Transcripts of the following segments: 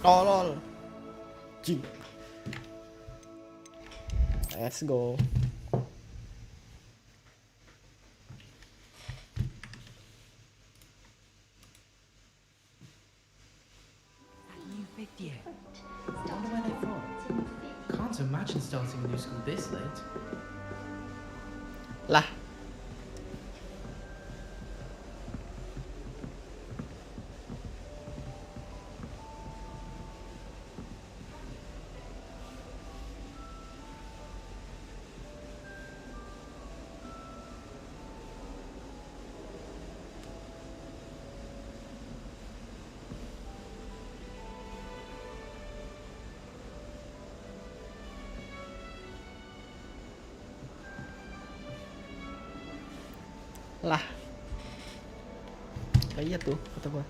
Tolol. Jing. Let's go. Yeah. I wonder where they're from. Can't imagine starting a new school this late. Lah. Lah. Iya tuh kata gua.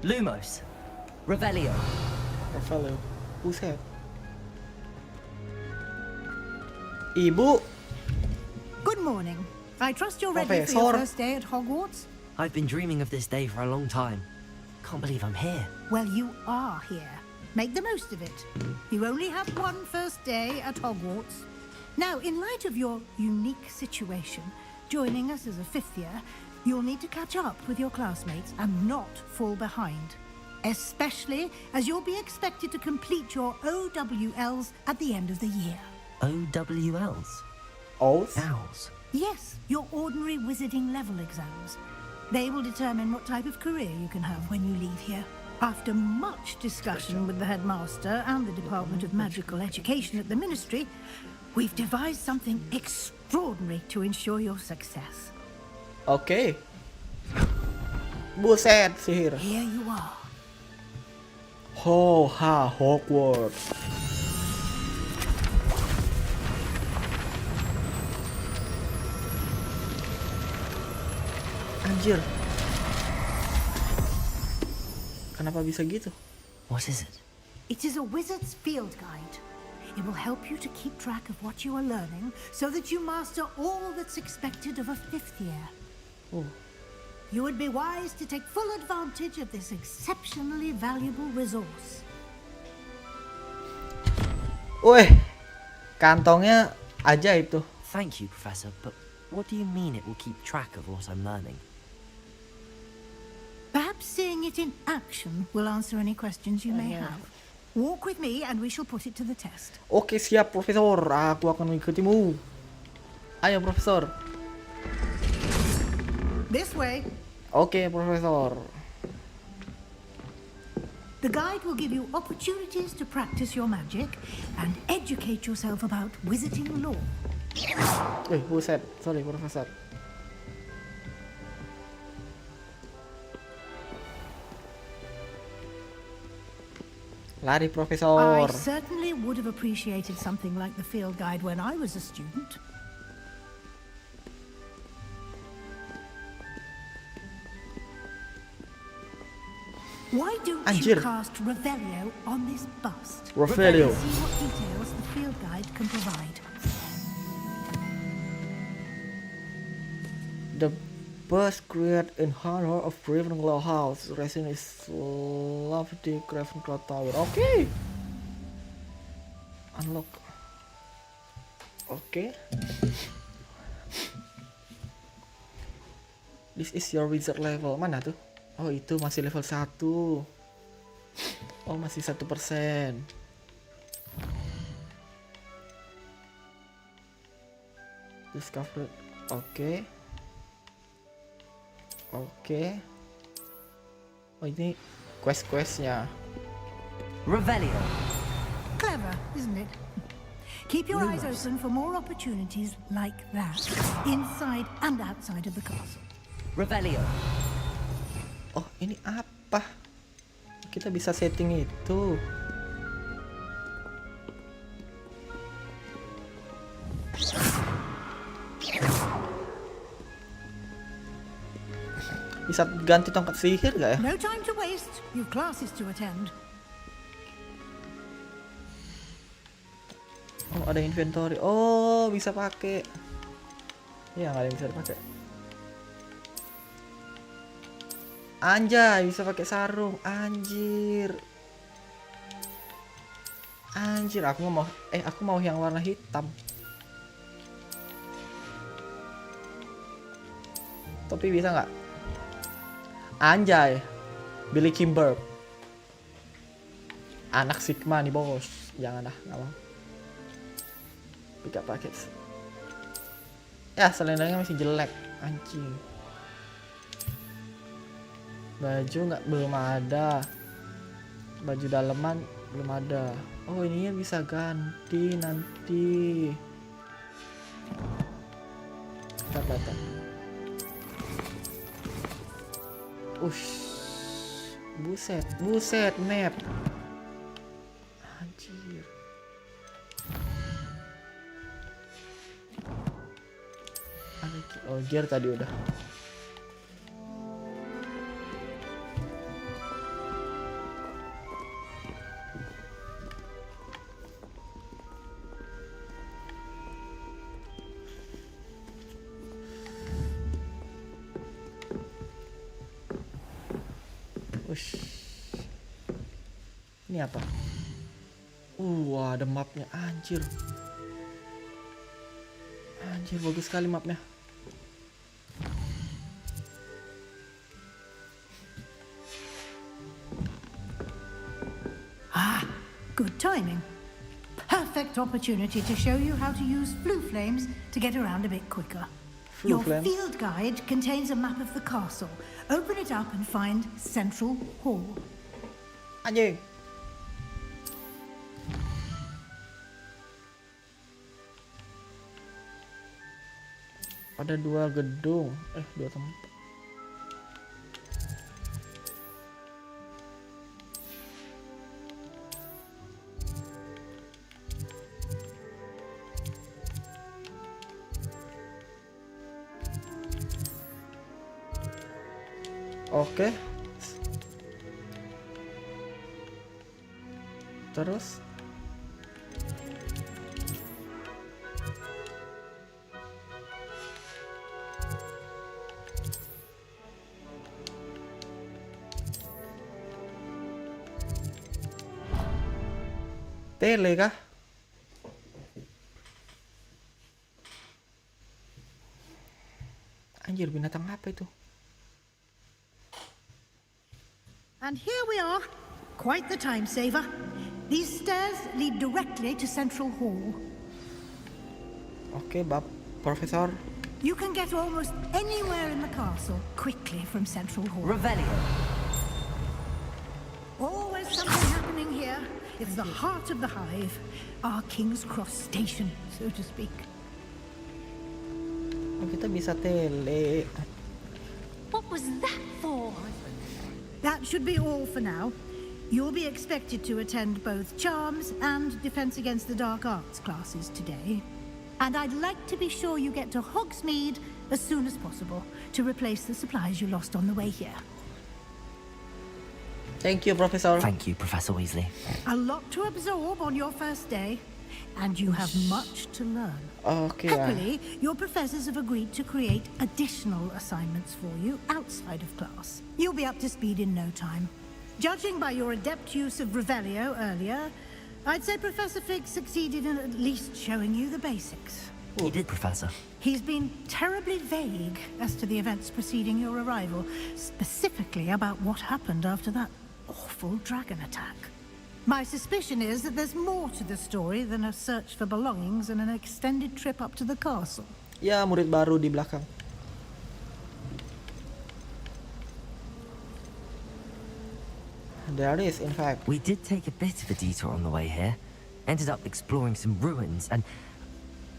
Lumos. Revelio. Revelio. Buset. Ibu. Good morning. I trust you're ready for your first day at Hogwarts? I've been dreaming of this day for a long time. Can't believe I'm here. Well, you are here. Make the most of it. You only have one first day at Hogwarts. Now, in light of your unique situation, joining us as a fifth year, you'll need to catch up with your classmates and not fall behind. Especially as you'll be expected to complete your OWLs at the end of the year. OWLs? Owls? Owls. Yes, your ordinary wizarding level exams. They will determine what type of career you can have when you leave here. After much discussion with the headmaster and the Department of Magical Education at the Ministry, we've devised something extraordinary to ensure your success. Oke. Buset, sihir. Here you are. Hogwarts. Anjir. Kenapa bisa gitu? What is it? It is a wizard's field guide. It will help you to keep track of what you are learning so that you master all that's expected of a fifth year. Oh. You would be wise to take full advantage of this exceptionally valuable resource. Wih, kantongnya ajaib tuh. Thank you, Professor, but what do you mean it will keep track of what I'm learning? Perhaps seeing it in action will answer any questions you may have. Walk with me and we shall put it to the test. Oke, siap, Profesor. Aku akan mengikutimu. Ayo, Profesor. This way. Oke, Profesor. The guide will give you opportunities to practice your magic and educate yourself about wizarding lore. Buset. Sorry, Profesor. Lari, Profesor. I certainly would have appreciated something like the field guide when I was a student. Why don't you cast Revelio on this bust? Revelio. See what details the field guide can provide. The bust created in honor of Ravenclaw House. Resin is lovely Ravenclaw Tower. Okay. Unlock. Okay. This is your wizard level. Mana tuh? Oh, itu masih level 1. Oh, masih 1%. Discover. Oke. Oke. Oh, ini quest-questnya. Revelio. Clever, isn't it? Keep your eyes open for more opportunities like that, inside and outside of the castle. Revelio. Oh, ini apa? Kita bisa setting itu. Bisa ganti tongkat sihir gak ya? No time to waste. You've classes to attend. Oh, ada inventory. Oh, bisa pakai. Ya, nggak ada yang bisa dipakai. Anjay, bisa pakai sarung. Anjir. Anjir, aku mau yang warna hitam. Topi bisa nggak? Anjay. Billy Kimber. Anak Sigma nih, bos. Jangan dah, nggak mau. Pick up package. Ya, selendangnya masih jelek. Anjing. Baju belum ada. Baju daleman belum ada. Oh, ininya bisa ganti nanti. Data. Buset map. Anjir. Oh, gear tadi udah. Ush. Ini apa? Ada mapnya. Anjir. Anjir, bagus sekali mapnya. Good timing. Perfect opportunity to show you how to use flue flames to get around a bit quicker. Flue Your flames? field guide contains a map of the castle. Open it up and find Central Hall. Anjing. Ada 2 gedung. 2 tempat. Oke. Terus tele kah? Anjir, binatang apa itu? And here we are. Quite the time saver. These stairs lead directly to Central Hall. Oke, Profesor. You can get almost anywhere in the castle quickly from Central Hall. Revelio. Always something happening here. It's the heart of the hive. Our King's Cross station, so to speak. Oh, kita bisa tele. What was that for? That should be all for now. You'll be expected to attend both Charms and Defense Against the Dark Arts classes today. And I'd like to be sure you get to Hogsmeade as soon as possible to replace the supplies you lost on the way here. Thank you, Profesor. Thank you, Professor Weasley. A lot to absorb on your first day, and you have much to learn. Oke. Happily, your professors have agreed to create additional assignments for you outside of class. You'll be up to speed in no time. Judging by your adept use of Revelio earlier, I'd say Professor Fig succeeded in at least showing you the basics. You did, Professor. He's been terribly vague as to the events preceding your arrival, specifically about what happened after that awful dragon attack. My suspicion is that there's more to the story than a search for belongings and an extended trip up to the castle. Ya, murid baru di belakang. There is, in fact. We did take a bit of a detour on the way here. Ended up exploring some ruins and...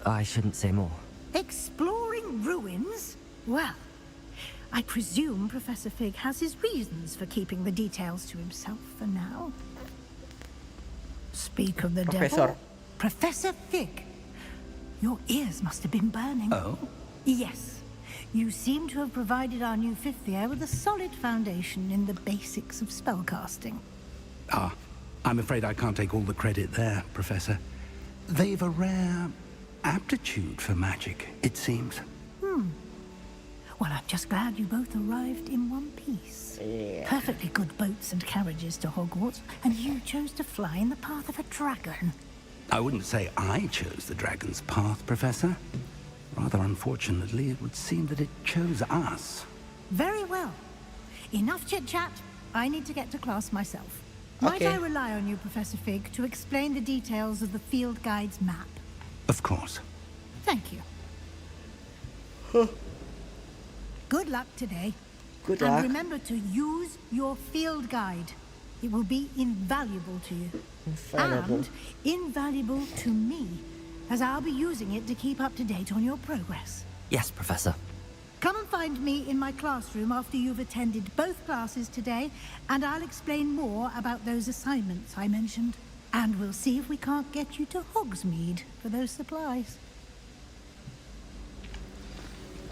I shouldn't say more. Exploring ruins? Well, I presume Professor Fig has his reasons for keeping the details to himself for now. Speak of the Professor. devil. Professor Fig. Your ears must have been burning. Oh? Yes. You seem to have provided our new fifth year with a solid foundation in the basics of spellcasting. Ah, I'm afraid I can't take all the credit there, Professor. They've a rare aptitude for magic, it seems. Well, I'm just glad you both arrived in one piece. Yeah. Perfectly good boats and carriages to Hogwarts, and you chose to fly in the path of a dragon. I wouldn't say I chose the dragon's path, Professor. Rather unfortunately, it would seem that it chose us. Very well. Enough chit-chat. I need to get to class myself. Might Okay. I rely on you, Professor Fig, to explain the details of the field guide's map? Of course. Thank you. Good luck today. Good And luck. remember to use your field guide. It will be invaluable to you. Invaluable. And invaluable to me, as I'll be using it to keep up to date on your progress. Yes, Professor. Come and find me in my classroom after you've attended both classes today, and I'll explain more about those assignments I mentioned. And we'll see if we can't get you to Hogsmeade for those supplies.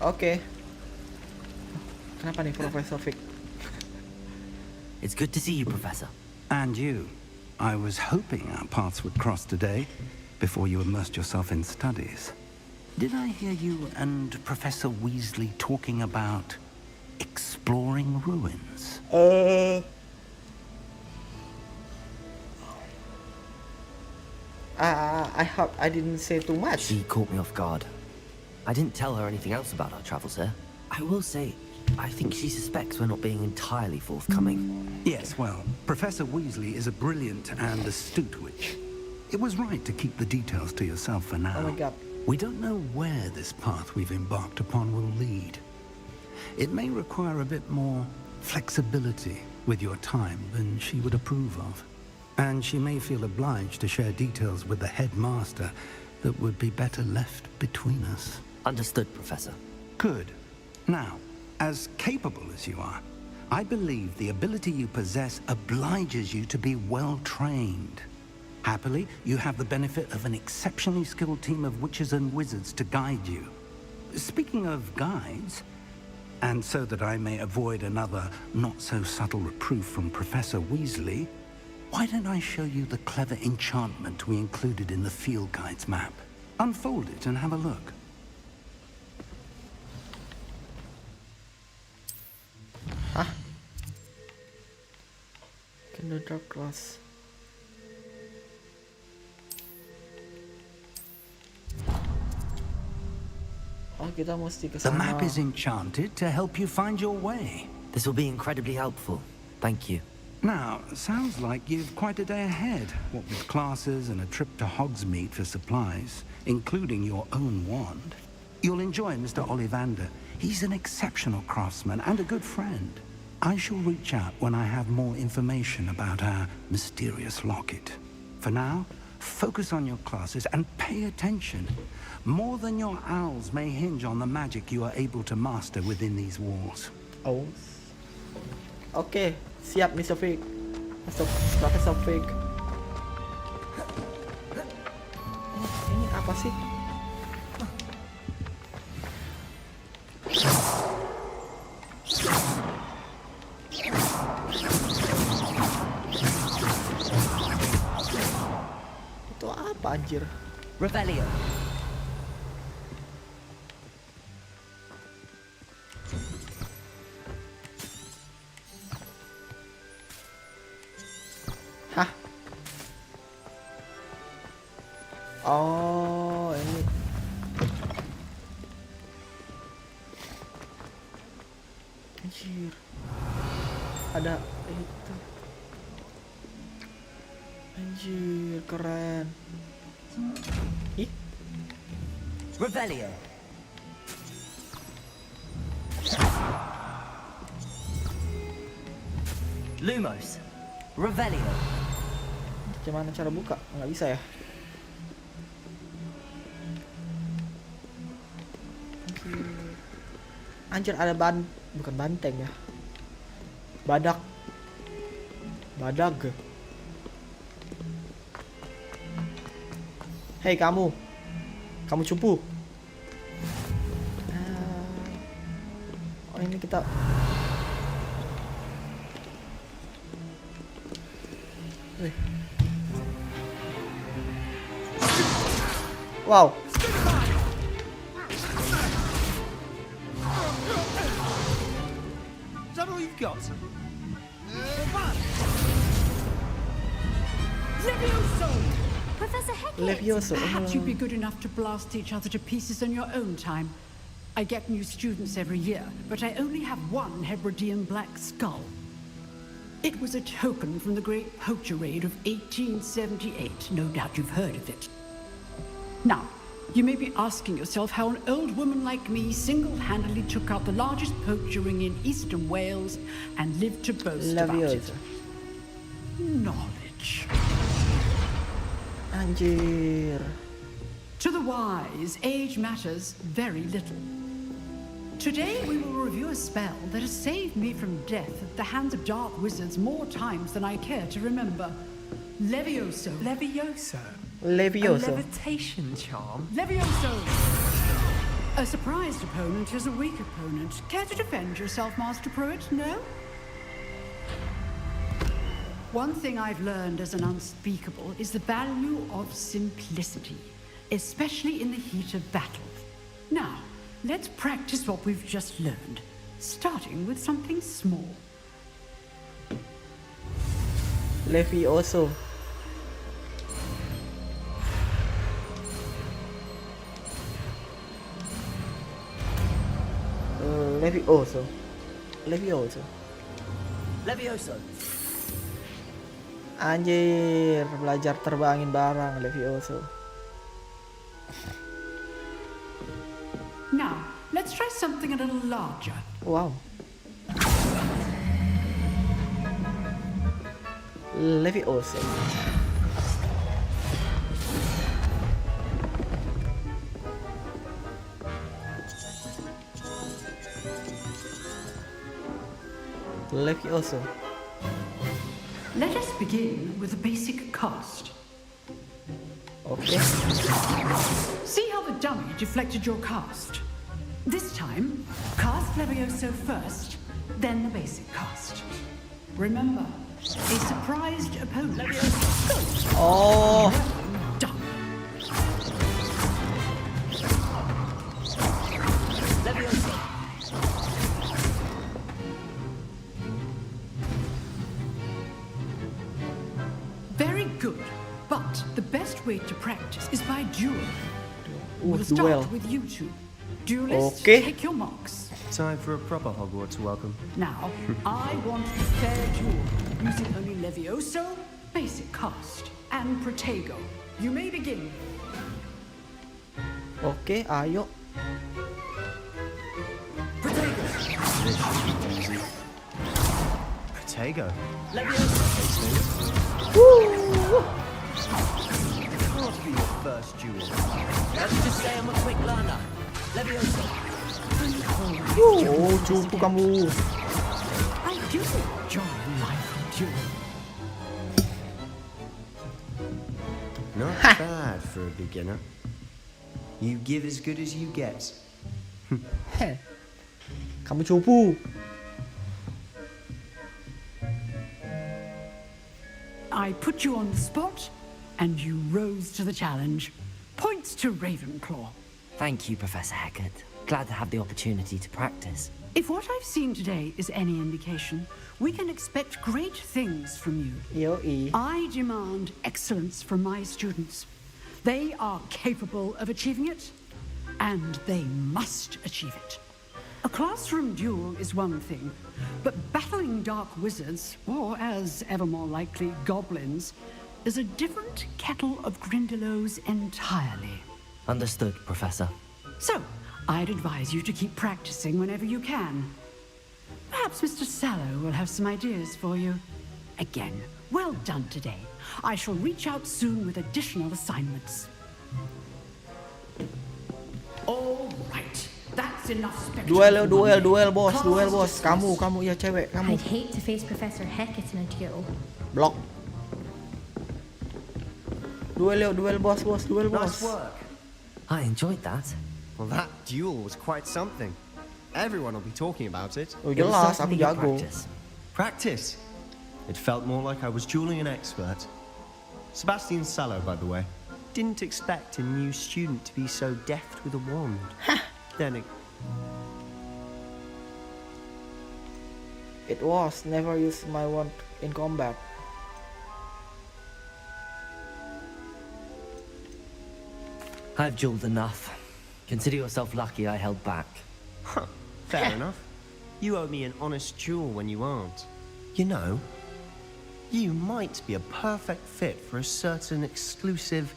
Oke. Kenapa nih Profesor Vic? It's good to see you, Professor. And you. I was hoping our paths would cross today, before you immersed yourself in studies. Did I hear you and Professor Weasley talking about exploring ruins? I hope I didn't say too much. She caught me off guard. I didn't tell her anything else about our travels here. I will say, I think she suspects we're not being entirely forthcoming. Yes, well, Professor Weasley is a brilliant and astute witch. It was right to keep the details to yourself for now. Oh my god. We don't know where this path we've embarked upon will lead. It may require a bit more flexibility with your time than she would approve of. And she may feel obliged to share details with the headmaster that would be better left between us. Understood, Professor. Good. Now, as capable as you are, I believe the ability you possess obliges you to be well trained. Happily, you have the benefit of an exceptionally skilled team of witches and wizards to guide you. Speaking of guides, and so that I may avoid another not-so-subtle reproof from Professor Weasley, why don't I show you the clever enchantment we included in the field guide's map? Unfold it and have a look. Hah? Can the dark class. Oh, kita mesti ke The sana. map is enchanted to help you find your way. This will be incredibly helpful. Thank you. Now, sounds like you've quite a day ahead, what with classes and a trip to Hogsmeade for supplies, including your own wand. You'll enjoy Mr. Ollivander. He's an exceptional craftsman and a good friend. I shall reach out when I have more information about our mysterious locket. For now, focus on your classes and pay attention. More than your owls may hinge on the magic you are able to master within these walls. Oh. Oke, siap Mr. Vic. Masuk Profesor Vic. Ini apa sih? Itu apa anjir? Revelio. Hah? Oh, ini. Anjir. Ada itu. Anjir, keren. Ih, Revelio. Lumos. Revelio. gimana cara buka? Nggak bisa ya? Anjir, ada bukan banteng ya. Badak. Hei kamu. Kamu cupu. Oh, ini kita Wow. Is that all you've got? Professor Hecat! Levioso. Perhaps you'd be good enough to blast each other to pieces in your own time. I get new students every year, but I only have one Hebridean black skull. It was a token from the Great Poacher Raid of 1878. No doubt you've heard of it. Now, you may be asking yourself how an old woman like me single-handedly took out the largest poacher ring in eastern Wales and lived to boast about it. Levioso. Knowledge. Anjir. To the wise, age matters very little. Today we will review a spell that has saved me from death at the hands of dark wizards more times than I care to remember. Levioso. Levioso. A Levioso. levitation charm? Levioso! A surprised opponent is a weak opponent. Care to defend yourself, Master Pruitt? No? One thing I've learned as an unspeakable is the value of simplicity, especially in the heat of battle. Now, let's practice what we've just learned, starting with something small. Levioso. Levioso. Levioso. Levioso. Anjir, belajar terbangin barang Levioso. Now, let's try something a little larger. Wow. Levioso. Levioso. Let us begin with a basic cast. Okay. See how the dummy deflected your cast? This time, cast Levioso first, then the basic cast. Remember, a surprised opponent. Oh. Done. Levioso. Very good. But the best way to practice is by duel. Ooh, We'll start duel. with you two. Duelists, Okay. take your marks. Time for a proper Hogwarts welcome. Now, I want a fair duel, using only Levioso, basic cast, and Protego. You may begin. Oke, ayo. Protego. Levioso. Can't be your first duel. Let's just say I'm a quick learner. Levioso. Oh, cupu kamu. I do enjoy life duel. Not bad for a beginner. You give as good as you get. Heh. Kamu cupu. I put you on the spot, and you rose to the challenge. Points to Ravenclaw. Thank you, Professor Hecat. Glad to have the opportunity to practice. If what I've seen today is any indication, we can expect great things from you. Yoi. I demand excellence from my students. They are capable of achieving it, and they must achieve it. A classroom duel is one thing, but battling dark wizards, or as ever more likely, goblins, is a different kettle of Grindylows entirely. Understood, Professor. So, I'd advise you to keep practicing whenever you can. Perhaps Mr. Sallow will have some ideas for you. Again, well done today. I shall reach out soon with additional assignments. All right, that's enough spectacle. Duel bos. Kamu ya cewek, kamu. I'd hate to face Professor Hecat in a duel. Blok. Duel bos. Nice work. I enjoyed that. Well, that duel was quite something. Everyone will be talking about it. Oh It was jelas, aku certainly good jago. practice. Practice. It felt more like I was dueling an expert. Sebastian Sallow, by the way. didn't expect a new student to be so deft with a wand. Then It was never used my wand in combat. I've jeweled enough. Consider yourself lucky I held back. fair enough. You owe me an honest jewel when you aren't. You know, you might be a perfect fit for a certain exclusive,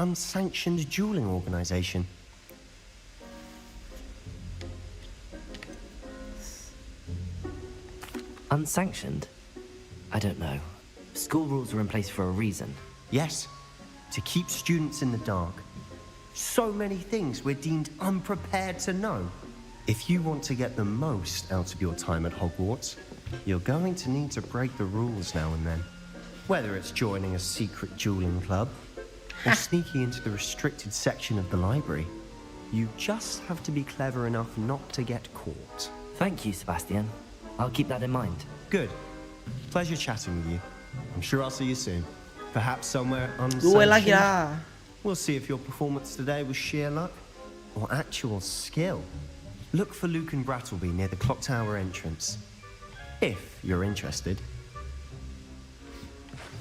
unsanctioned dueling organization. Unsanctioned? I don't know. School rules are in place for a reason. Yes, to keep students in the dark. So many things we're deemed unprepared to know. If you want to get the most out of your time at Hogwarts, you're going to need to break the rules now and then. Whether it's joining a secret dueling club or sneaking into the restricted section of the library, you just have to be clever enough not to get caught. Thank you, Sebastian. I'll keep that in mind. Good. Pleasure chatting with you. I'm sure I'll see you soon. Perhaps somewhere Duel lagi unsanctioned. lah. We'll see if your performance today was sheer luck or actual skill. Look for Luke and Brattleby near the clock tower entrance, if you're interested.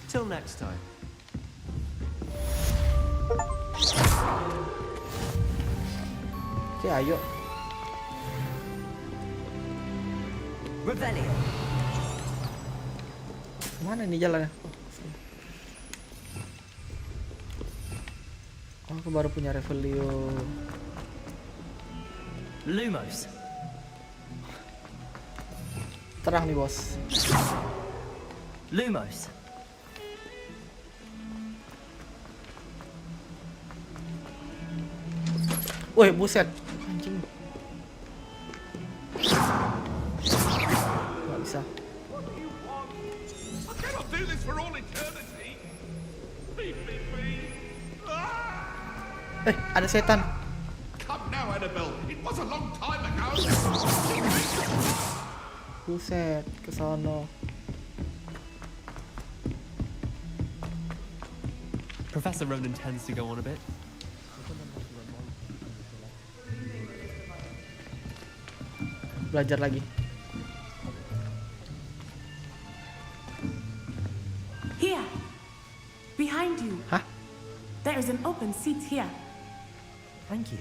Till next time. Oke, ayo. Revelio. Mana nih jalannya? Oh, aku baru punya Revelio. Lumos. Terang nih, bos. Lumos. Woi, buset. Anjing. Nggak bisa. I cannot do this for all eternity. Leave me be. Ada setan. Come now, Annabelle. It was a long time ago. Buset, ke sono. Professor Ronan tends to go on a bit. Belajar lagi. Here, behind you. Hah? There is an open seat here. Thank you.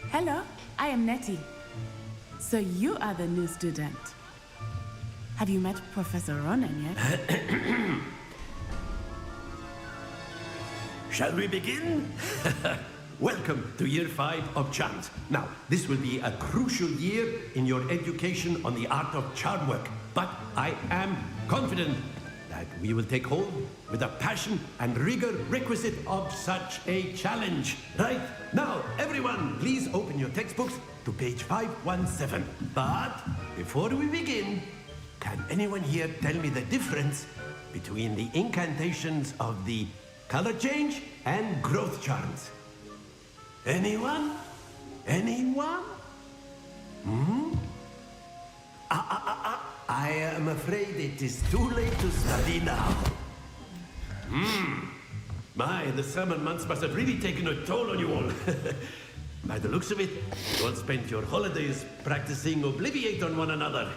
Hello, I am Nettie. So you are the new student. Have you met Professor Ronan yet? Shall we begin? Welcome to year 5 of charms. Now, this will be a crucial year in your education on the art of charm work. But I am confident that we will take hold with the passion and rigor requisite of such a challenge. Right, now, everyone, please open your textbooks to page 517. But before we begin, can anyone here tell me the difference between the incantations of the color change and growth charms? Anyone? Anyone? I am afraid it is too late to study now. My, the summer months must have really taken a toll on you all. By the looks of it, you all spent your holidays practicing Obliviate on one another.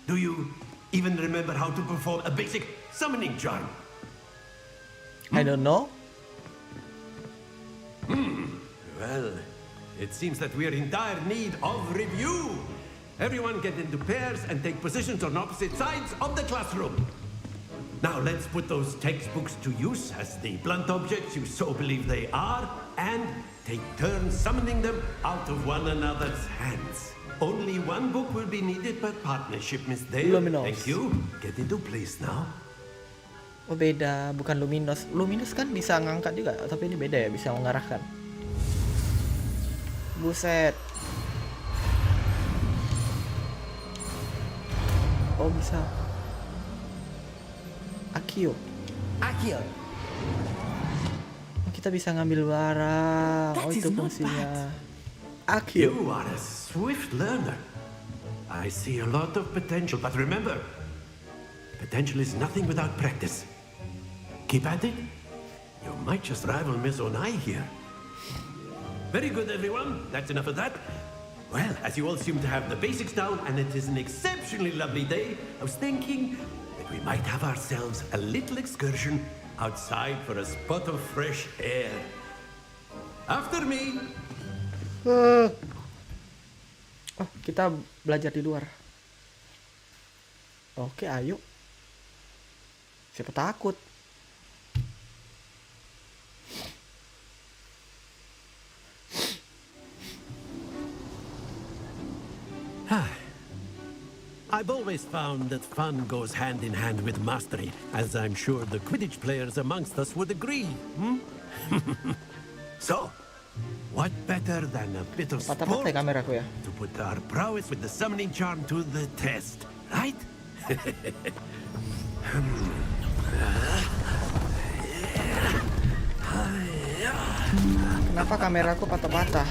Do you even remember how to perform a basic summoning charm? I don't know. Well, it seems that we are in dire need of review. Everyone get into pairs and take positions on opposite sides of the classroom. Now let's put those textbooks to use as the blunt objects you so believe they are, and take turns summoning them out of one another's hands. Only one book will be needed per partnership, Miss Dale. Luminous. Thank you. Get into place now. Oh, beda, bukan Luminous. Luminous kan bisa ngangkat juga, tapi ini beda ya, bisa mengarahkan. Buset. Oh, bisa. Akio. Accio. Oh, kita bisa ngambil barang. Oh, That itu is not fungsinya. Akio. You are a swift learner. I see a lot of potential, but remember, Potential is nothing without practice. Keep at it. You might just rival Miss Onai here. Very good, everyone. That's enough of that. Well, as you all seem to have the basics down, and it is an exceptionally lovely day, I was thinking that we might have ourselves a little excursion outside for a spot of fresh air. After me. Oh, kita belajar di luar. Oke, ayo. Siapa takut? I've always found that fun goes hand in hand with mastery, as I'm sure the Quidditch players amongst us would agree. So, what better than a bit of sport Patah-patah kameraku ya. to put our prowess with the summoning charm to the test, right? Kenapa kameraku patah-patah?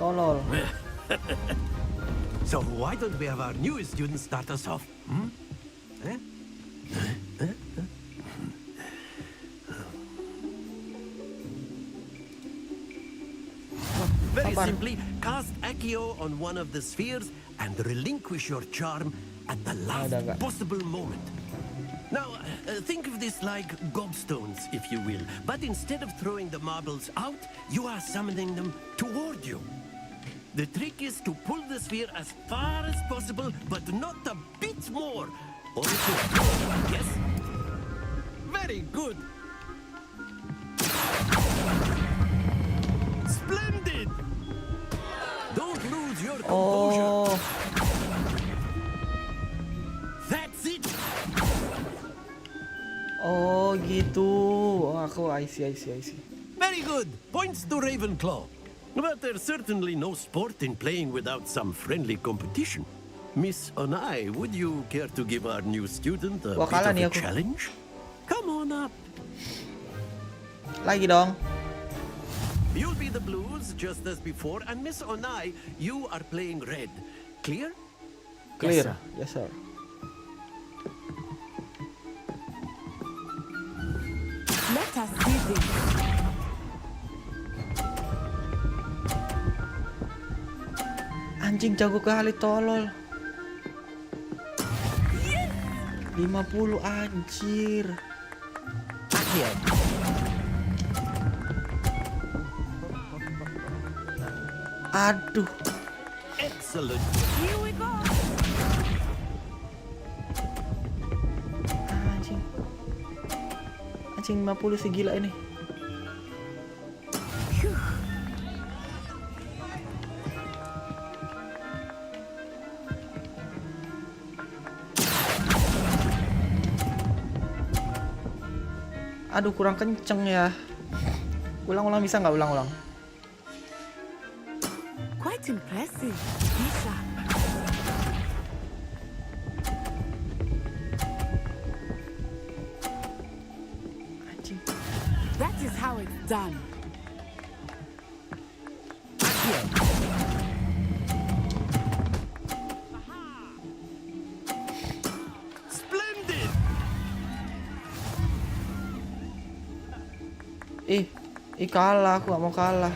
Tolol. So why don't we have our newest student start us off? Eh? Very simply, cast Accio on one of the spheres and relinquish your charm at the last possible moment. Now, think of this like gobstones, if you will. But instead of throwing the marbles out, you are summoning them toward you. The trick is to pull the sphere as far as possible, but not a bit more. Or it will go, yes? Very good. Splendid! Don't lose your composure. That's it. Oh gitu. Oh, aku I see. Very good. Points to Ravenclaw. But there's certainly no sport in playing without some friendly competition. Miss Onai, would you care to give our new student a bit of a challenge? Come on up. Lagi dong. You'll be the blues just as before, and Miss Onai, you are playing red. Clear? Clear. Yes, sir. Let us see this. Anjing jago kali tolol. 50 anjir. Aduh. Excellent. Here we go. Anjing 50 si gila ini. Aduh kurang kenceng ya. Ulang-ulang bisa nggak ulang-ulang? Quite impressive. Bisa. Anjing. That is how it's done. Splendid. Ih kalah, aku gak mau kalah.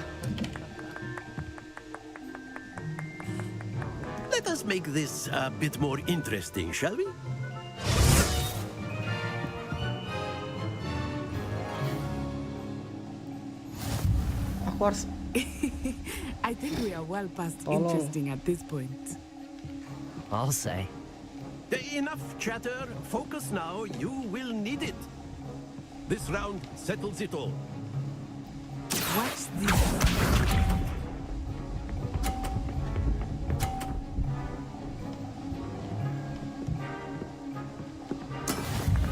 Let us make this a bit more interesting, shall we? Aku harus. I think we are well past Tolong. interesting at this point. I'll say. Enough chatter. Focus now. You will need it. This round settles it all. Watch this.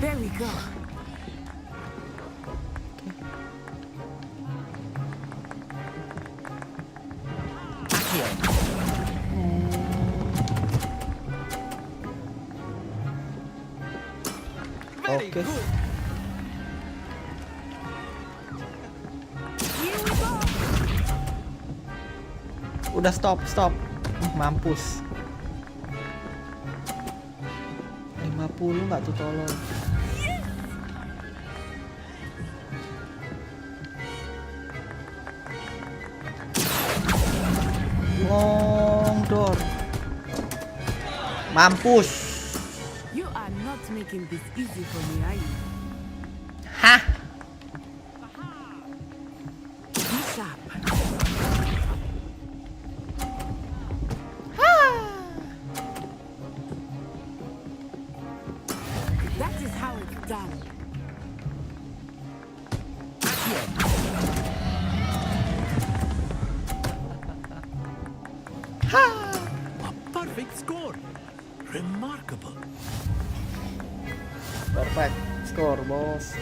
There we go. Very Okay. good. Here we go. Udah stop. Mampus. 50 nggak tuh tolong. Long door. Mampus. You are not making this easy for me, are you? Hah? Be sharp. That is how it's done. A perfect score. Remarkable. Perfect score, bos.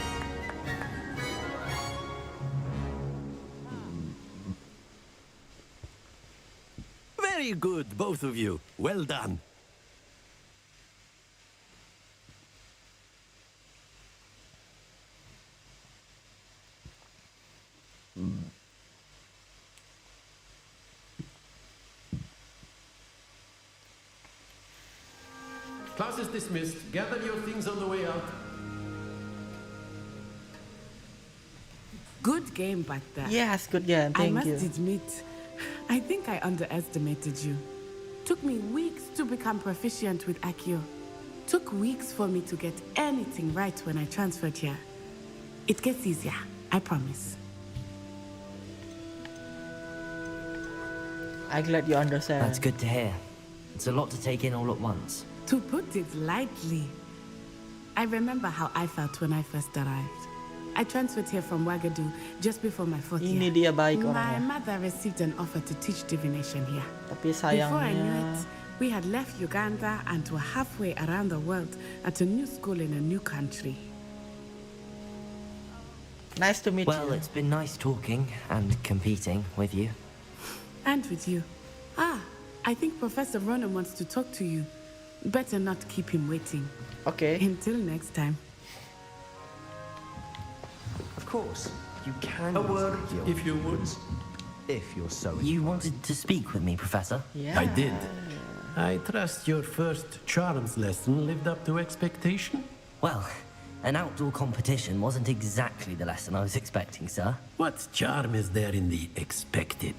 Very good, both of you. Well done. Class is dismissed. Gather your things on the way out. Good game back there. Yes, good game. I Thank must you. admit, I think I underestimated you. Took me weeks to become proficient with Accio. Took weeks for me to get anything right when I transferred here. It gets easier, I promise. I'm glad you understand. That's good to hear. It's a lot to take in all at once. To put it lightly, I remember how I felt when I first arrived. I transferred here from Wagadu just before my 4th Ini year. dia baik My orangnya. mother received an offer to teach divination here. Tapi Before I knew sayangnya, it, we had left Uganda and were halfway around the world at a new school in a new country. nice to meet Well, you. it's been nice talking and competing with you. And with you. I think Professor Ronan wants to talk to you. Better not keep him waiting. Okay. Until next time. Of course, you can. A word, use your if you would. weapons, if you're so. You wanted to speak with me, Professor? Yeah. I did. I trust your first charms lesson lived up to expectation. Well, an outdoor competition wasn't exactly the lesson I was expecting, sir. What charm is there in the expected?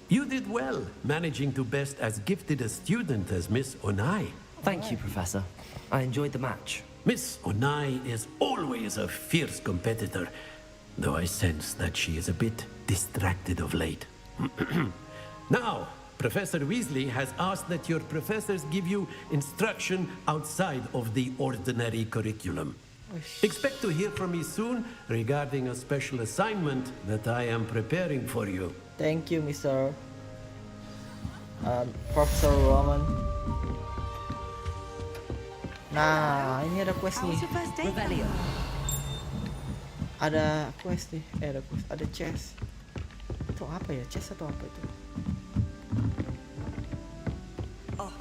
You did well, managing to best as gifted a student as Miss Onai. Thank you, Professor. I enjoyed the match. Miss Onai is always a fierce competitor, though I sense that she is a bit distracted of late. Now, Professor Weasley has asked that your professors give you instruction outside of the ordinary curriculum. Expect to hear from me soon regarding a special assignment that I am preparing for you. Thank you, Mr. Professor Roman. Nah, ini ada quest nih. Ada quest nih. Ada quest, ada chest. Itu apa ya? Chest atau apa itu?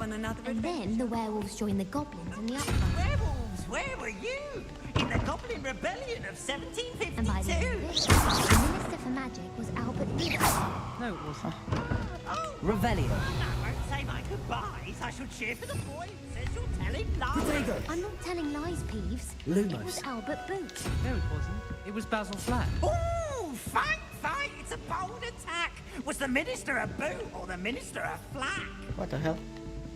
And then the werewolves joined the goblins in the uprising. Werewolves, where were you? In the Goblin Rebellion of 1752? And by the end of it, the Minister for Magic was Albert Beale. No, it wasn't. Revelio. I won't say my goodbyes. I shall cheer for the boy who says you're telling lies. I'm not telling lies, Peeves. Lumos. It was Albert Booth. No, it wasn't. It was Basil Flat. Ooh, fight! It's a bold attack. Was the Minister a boot or the Minister a flack? What the hell?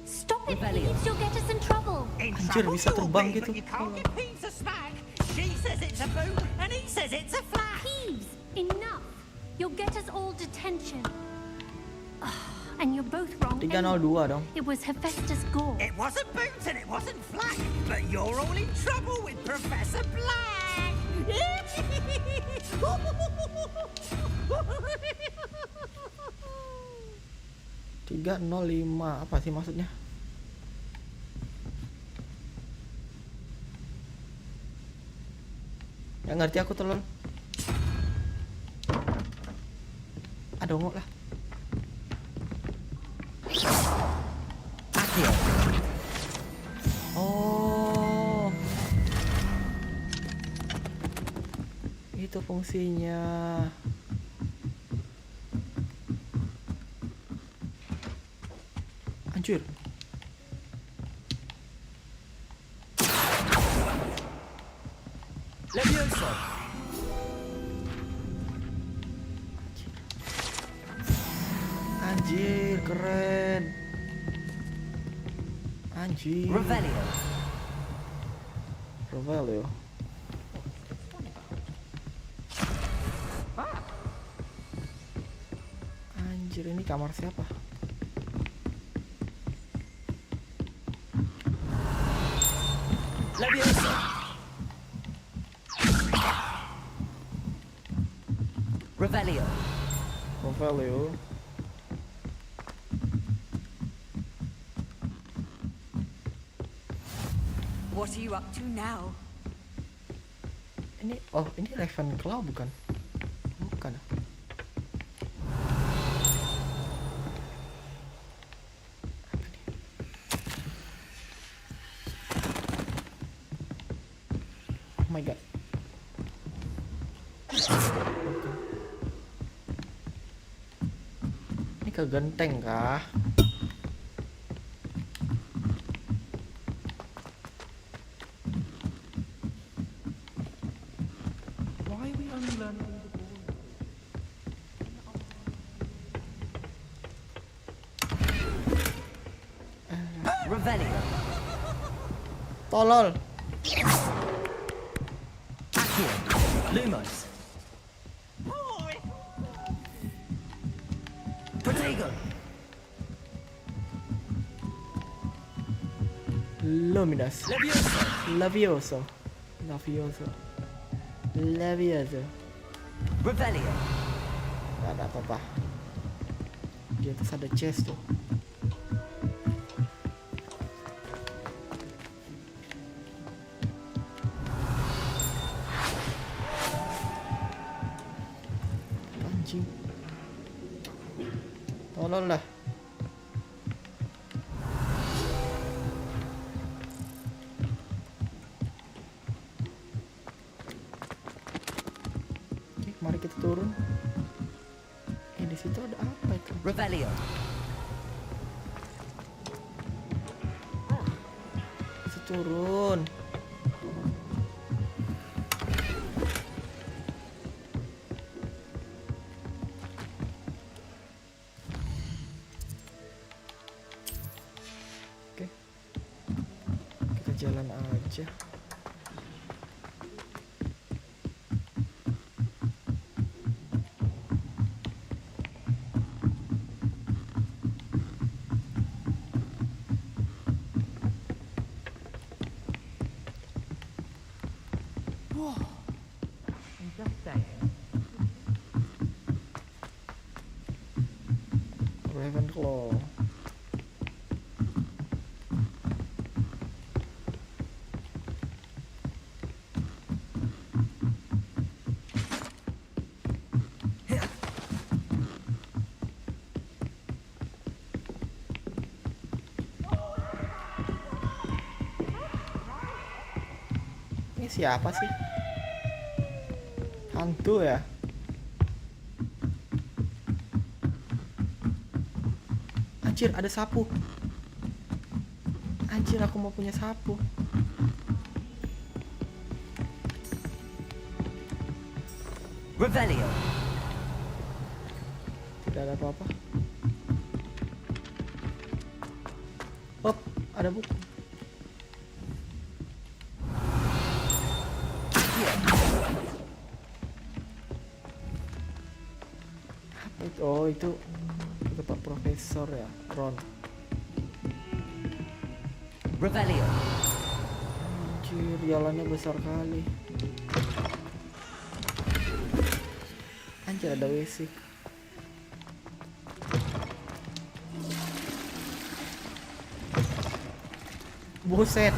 Stop it, Peeves. You'll get us in trouble. In Anjir, trouble bisa you'll terbang be, gitu. but you can't give Peeves a smack. She says it's a boot and he says it's a flack. Peeves, enough. You'll get us all detention. And you're both wrong. 302 dong. It was Hephaestus Gore. It wasn't boot and it wasn't flack, but you're all in trouble with Professor Black. 305 apa sih maksudnya? Nggak ngerti aku tolong. Adongo lah. Accio. Oh, itu fungsinya. Anjir. Levioso. Anjir, keren. Anjir. Revelio. Revelio. Anjir, ini kamar siapa? Levioso. Revelio. Revelio. What are you up to now? Ini Ravenclaw bukan? Bukan. Oh my god. Ini ke genteng kah? Why are we only learning all the boring Revelio. Tolol. Accio. Lumos. Protego. Luminous. Levioso. Lavioso. Lavioso. Lavioso. Revelio. Gak ada apa-apa. Di atas ada chest tuh. Anjing. Tolong lah. Oke, mari kita turun. Di situ ada apa itu? Revelio. Bisa turun. Oke. Kita jalan aja. Ravenclaw. Ini siapa sih? Hantu ya? Anjir, ada sapu. Anjir, aku mau punya sapu. Revelio. Tidak ada apa-apa. Oh, ada buku. Apa itu? Oh, itu Pak Profesor ya, Ron. Revelio. Anjir, jalannya besar kali. Anjir, ada WC. Buset.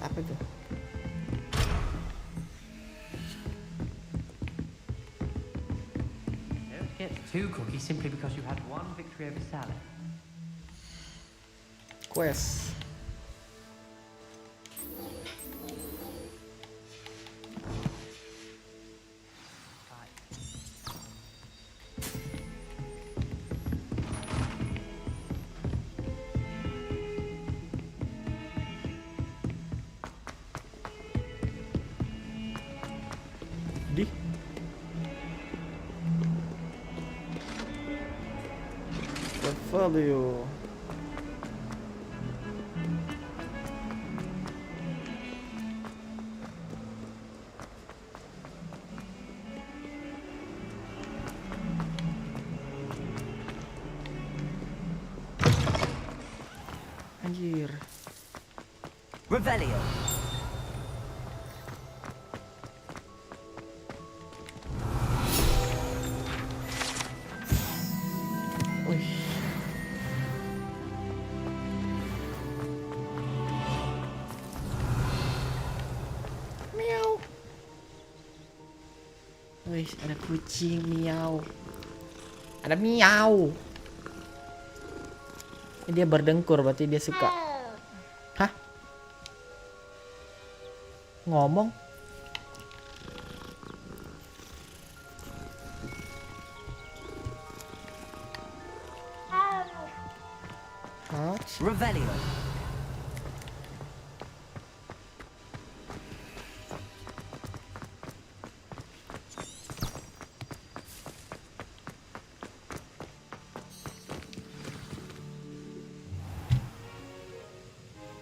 Apa itu? Don't get too cocky simply because you had one victory over Sally. Quest. Di. Value. Anjir. Revelio. Wih. Miau. Wih, ada kucing miau. Ada miau. Dia berdengkur, berarti dia suka. Hah? Ngomong? Revelio.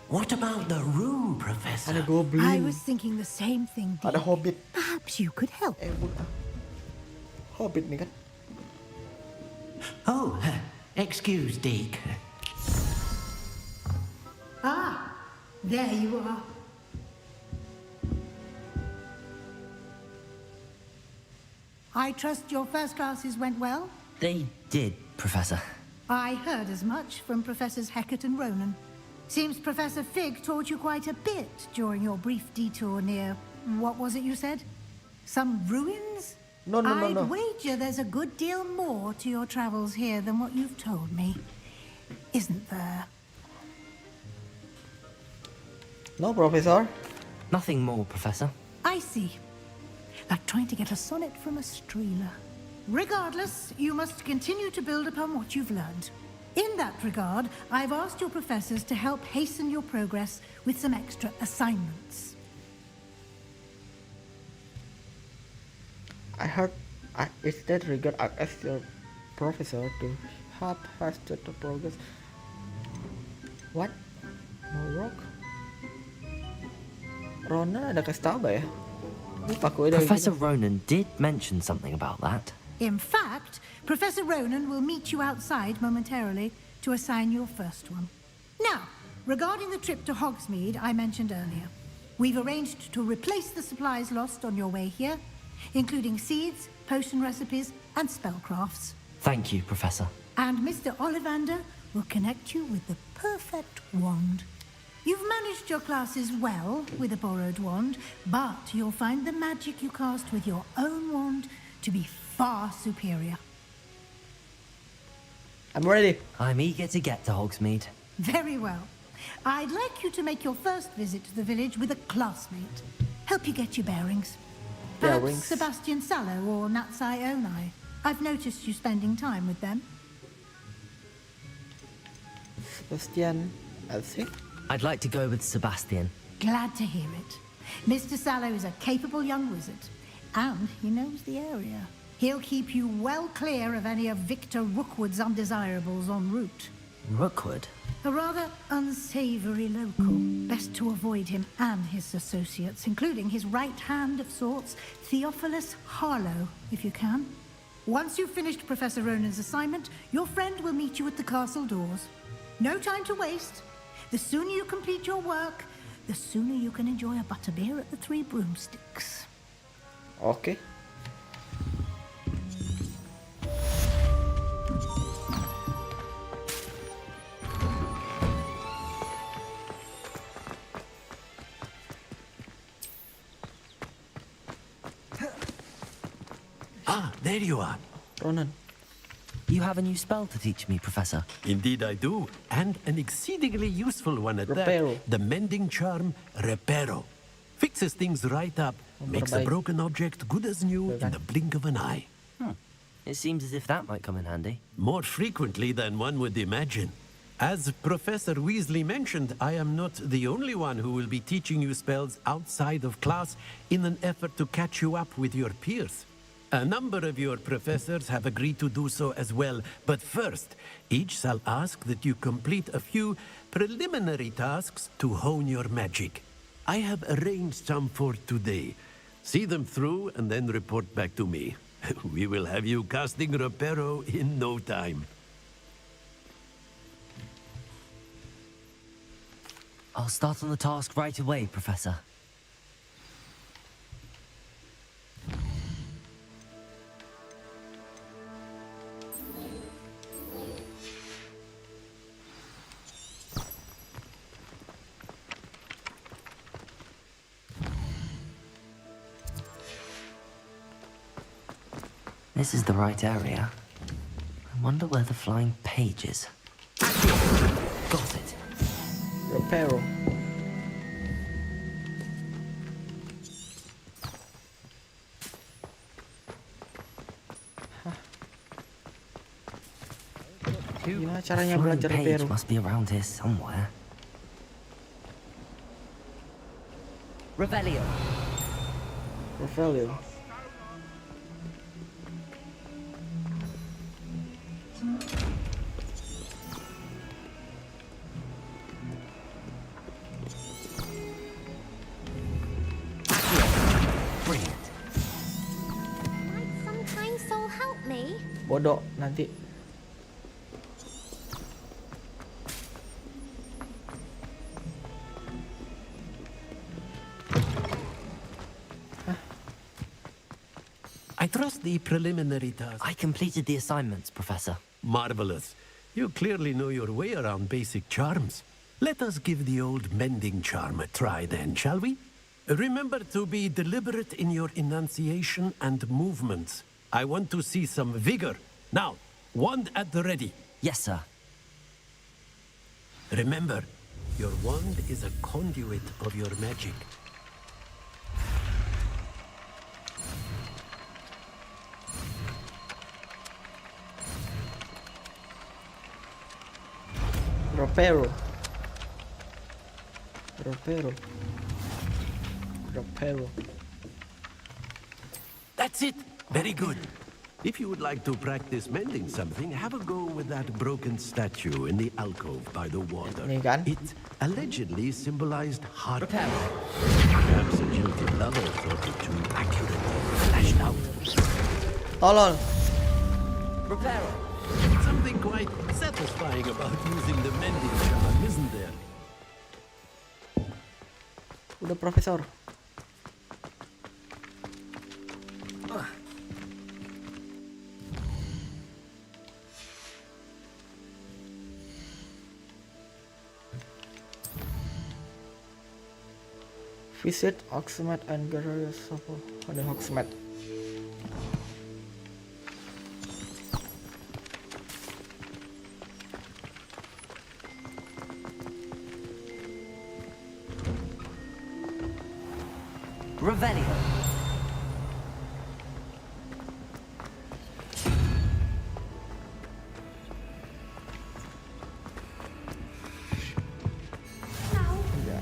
What about the room, Professor? Ada goblin. I was thinking the same thing, Ada dear. hobbit. Perhaps you could help. Hobbit nih kan? Oh, excuse, Deke. Ah, there you are. I trust your first classes went well? They did, Professor. I heard as much from Professors Hecat and Ronan. Seems Professor Fig taught you quite a bit during your brief detour near, what was it you said? Some ruins? No. I'd wager there's a good deal more to your travels here than what you've told me. Isn't there? No, Professor. Nothing more, Professor. I see. Like trying to get a sonnet from a streeler. Regardless, you must continue to build upon what you've learned. In that regard, I've asked your professors to help hasten your progress with some extra assignments. I heard it's that regard I asked your professor to help faster the progress. What? More work? Ronan ada kasih tau gak ya? Lupa aku ada Professor gitu. Ronan did mention something about that. In fact, Professor Ronan will meet you outside momentarily to assign your first one. Now, regarding the trip to Hogsmeade I mentioned earlier, we've arranged to replace the supplies lost on your way here, including seeds, potion recipes, and spellcrafts. Thank you, Professor. And Mr. Ollivander will connect you with the perfect wand. You've managed your classes well with a borrowed wand, but you'll find the magic you cast with your own wand to be far superior. I'm ready. I'm eager to get to Hogsmeade. Very well. I'd like you to make your first visit to the village with a classmate. Help you get your bearings. Perhaps Bearings. Sebastian Sallow or Natsai Onai. I've noticed you spending time with them. Sebastian, I think. I'd like to go with Sebastian. Glad to hear it. Mr. Sallow is a capable young wizard, and he knows the area. He'll keep you well clear of any of Victor Rookwood's undesirables en route. Rookwood? A rather unsavory local. Best to avoid him and his associates, including his right hand of sorts, Theophilus Harlow, if you can. Once you've finished Professor Ronan's assignment, your friend will meet you at the castle doors. No time to waste. The sooner you complete your work, the sooner you can enjoy a butterbeer at the Three Broomsticks. Okay. Ah, there you are. Ronan. You have a new spell to teach me, Professor. Indeed I do, and an exceedingly useful one at Reparo. that. The mending charm, Reparo. Fixes things right up, makes a Memperbaiki. broken object good as new in the blink of an eye. It seems as if that might come in handy. More frequently than one would imagine. As Professor Weasley mentioned, I am not the only one who will be teaching you spells outside of class in an effort to catch you up with your peers. A number of your professors have agreed to do so as well, but first, each shall ask that you complete a few preliminary tasks to hone your magic. I have arranged some for today. See them through and then report back to me. We will have you casting Reparo in no time. I'll start on the task right away, Professor. This is the right area. I wonder where the flying page is. Got it. Reparo. Gimana caranya belajar Reparo? Must be around here somewhere. Revelio. Revelio. Bodoh nanti. I trust the preliminary task. I completed the assignments, Professor. Marvelous. You clearly know your way around basic charms. Let us give the old mending charm a try then, shall we? Remember to be deliberate in your enunciation and movements. I want to see some vigor. Now, wand at the ready. Yes, sir. Remember, your wand is a conduit of your magic. Reparo. Reparo. Reparo. That's it. Very good. If you would like to practice mending something, have a go with that broken statue in the alcove by the water. It allegedly symbolized heart. Perhaps a jilted lover thought it too accurately flashed out. Tolol. Reparo. Something quite satisfying about using the mending charm, isn't there? Udah, Profesor. Visit Hogsmeade and gather support for the Hogsmeade. Revelio.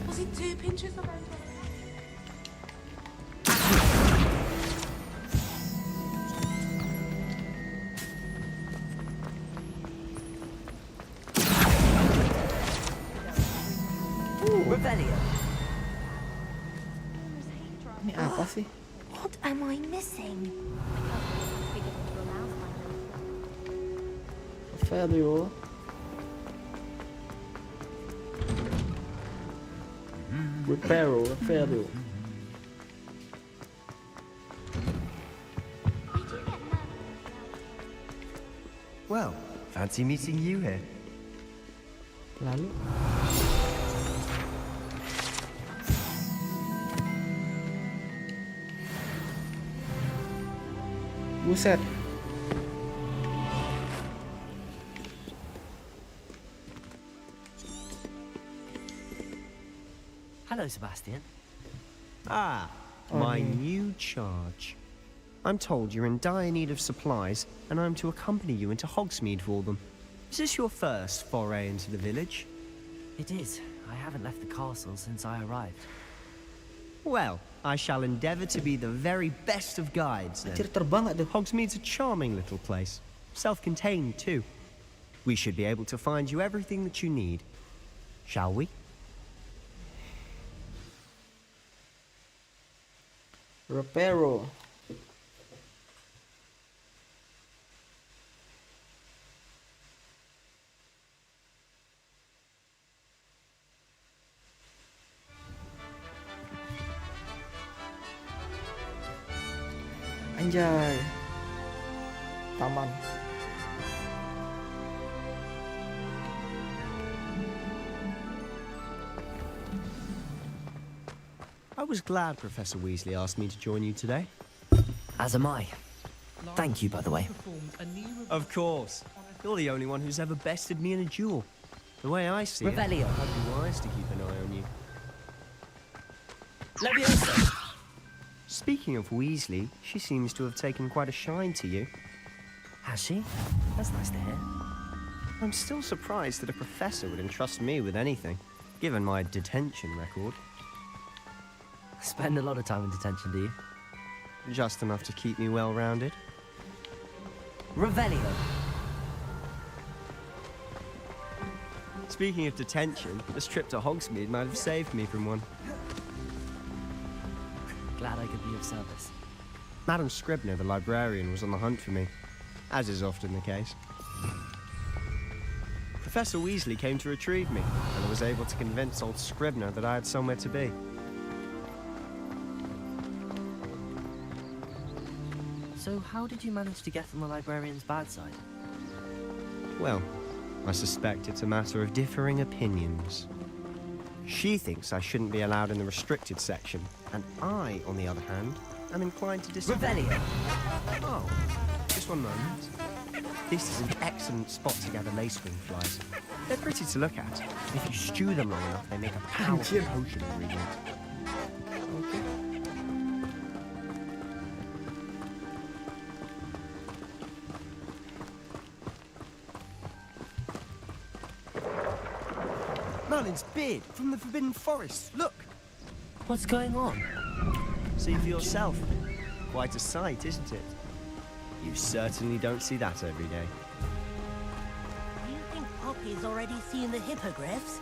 Was it 2 pinches of Revelio. Ini apa sih? What am I missing? Value. Reparo, value. Well, fancy meeting you here. Lalu buset. Hello, Sebastian. Ah, my new charge. I'm told you're in dire need of supplies, and I'm to accompany you into Hogsmeade for them. Is this your first foray into the village? It is. I haven't left the castle since I arrived. Well, I shall endeavour to be the very best of guides then. Anjir, terbang gak tuh? Hogsmeade's a charming little place. Self-contained too. We should be able to find you everything that you need. Shall we? Reparo. Anjay. Taman. I was glad Professor Weasley asked me to join you today. As am I. Thank you, by the way. Of course. You're the only one who's ever bested me in a duel. The way I see Revelio. it, I'd be wise to keep an eye on you. Leviosa! Speaking of Weasley, she seems to have taken quite a shine to you. Has she? That's nice to hear. I'm still surprised that a professor would entrust me with anything, given my detention record. Spend a lot of time in detention, do you? Just enough to keep me well-rounded. Revelio. Speaking of detention, this trip to Hogsmeade might have saved me from one. Glad I could be of service. Madam Scribner, the librarian, was on the hunt for me, as is often the case. Professor Weasley came to retrieve me, and I was able to convince old Scribner that I had somewhere to be. So how did you manage to get on the librarian's bad side? Well, I suspect it's a matter of differing opinions. She thinks I shouldn't be allowed in the restricted section, and I, on the other hand, am inclined to disagree. Revelio. Oh, just one moment. This is an excellent spot to gather lacewing flies. They're pretty to look at. If you stew them long enough, they make a powerful potion ingredient. Okay. Merlin's beard from the Forbidden Forest. Look! What's going on? See for yourself. Quite a sight, isn't it? You certainly don't see that every day. Do you think Poppy's already seen the hippogriffs?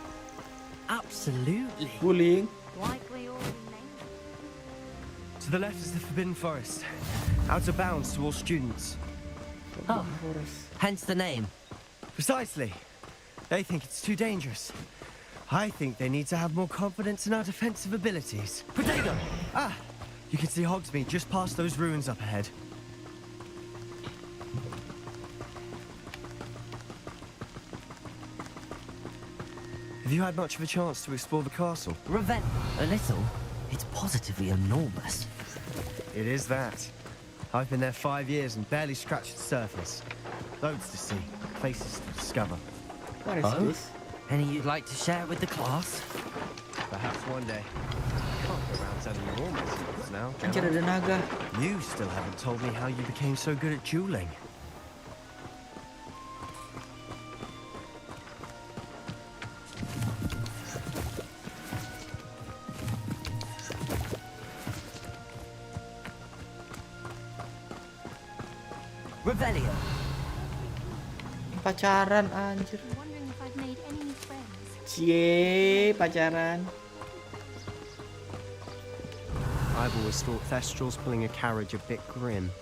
Absolutely. Bullying. Likely already named. To the left is the Forbidden Forest. Out of bounds to all students. Oh, hence the name. Precisely. They think it's too dangerous. I think they need to have more confidence in our defensive abilities. Protego! Ah! You can see Hogsmeade just past those ruins up ahead. Have you had much of a chance to explore the castle? A little. It's positively enormous. It is that. I've been there 5 years and barely scratched the surface. Loads to see, places to discover. What is this? Any you'd like to share with the class? Perhaps one day. I can't go around telling you all my secrets now, can Anjir, ada naga. I? You still haven't told me how you became so good at dueling. Revelio. Pacaran, anjir. I'm wondering if I've made any friends. Cie, pacaran. I've always thought Thestrals pulling a carriage a bit grim.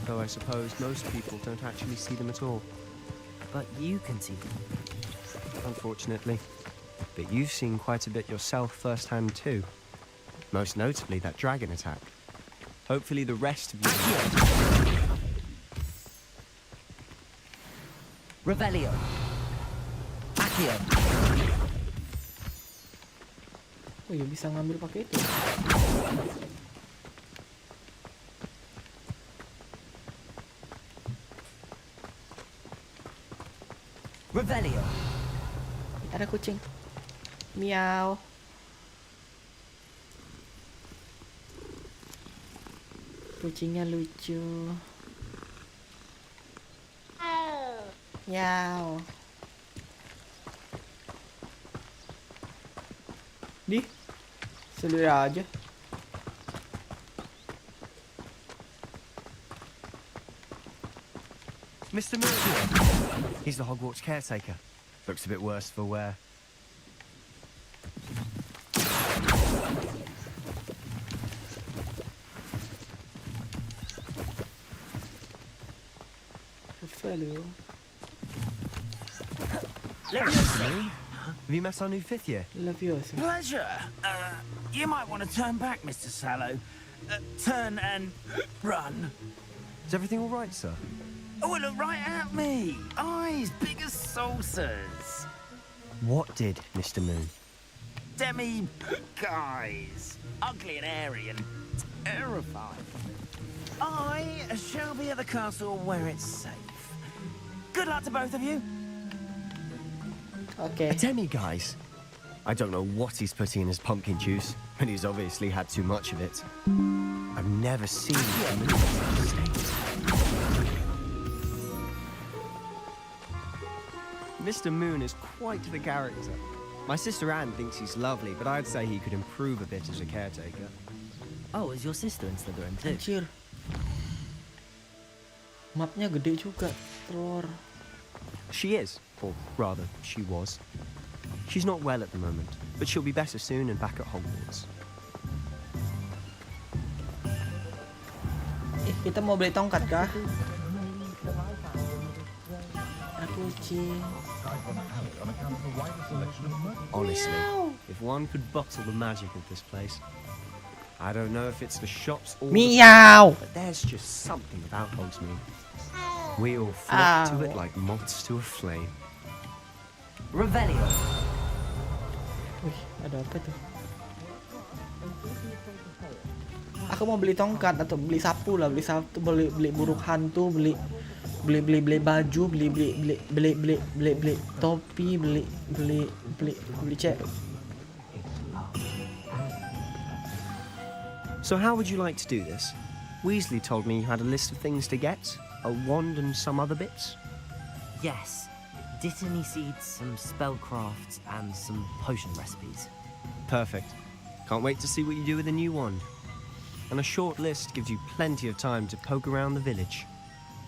Though I suppose most people don't actually see them at all. But you can see them. Unfortunately. But you've seen quite a bit yourself firsthand too. Most notably that dragon attack. Hopefully the rest of you... Revelio. Accio. Oh ya bisa ngambil pakai itu. Revelio. Ada kucing. Miau. Kucingnya lucu. Yaw. Di, sendiri aja. Mr. Moon. He's the Hogwarts caretaker. Looks a bit worse for wear. Hello. Have you met our new 5th year? Leviosa. Pleasure. You might want to turn back, Mr. Sallow. Turn and run. Is everything all right, sir? Oh, look right at me. Eyes big as saucers. What did Mr. Moon? Demi guys. Ugly and airy and terrifying. I shall be at the castle where it's safe. Good luck to both of you. Okay. A demi-guise? I don't know what he's putting in his pumpkin juice, but he's obviously had too much of it. I've never seen him. Mr. Moon is quite the character. My sister Anne thinks he's lovely, but I'd say he could improve a bit as a caretaker. Oh, is your sister in Slytherin too? Anjir. Mapnya gede juga, telur. She is, or rather, she was. She's not well at the moment, but she'll be better soon and back at Hogwarts. Kita mau beli tongkat kah? Kucing. Honestly, if one could bottle the magic of this place, I don't know if it's the shops or Meow. but there's just something about Hogsmeade. We all flock to it like moths to a flame. Revelio. Wih, ada apa tuh? Aku mau beli tongkat atau beli sapu lah, beli sapu, beli burung hantu, beli baju, beli topi, beli cek. So how would you like to do this? Weasley told me you had a list of things to get, a wand and some other bits. Yes. Dittany seeds, some spellcrafts, and some potion recipes. Perfect. Can't wait to see what you do with the new wand. And a short list gives you plenty of time to poke around the village.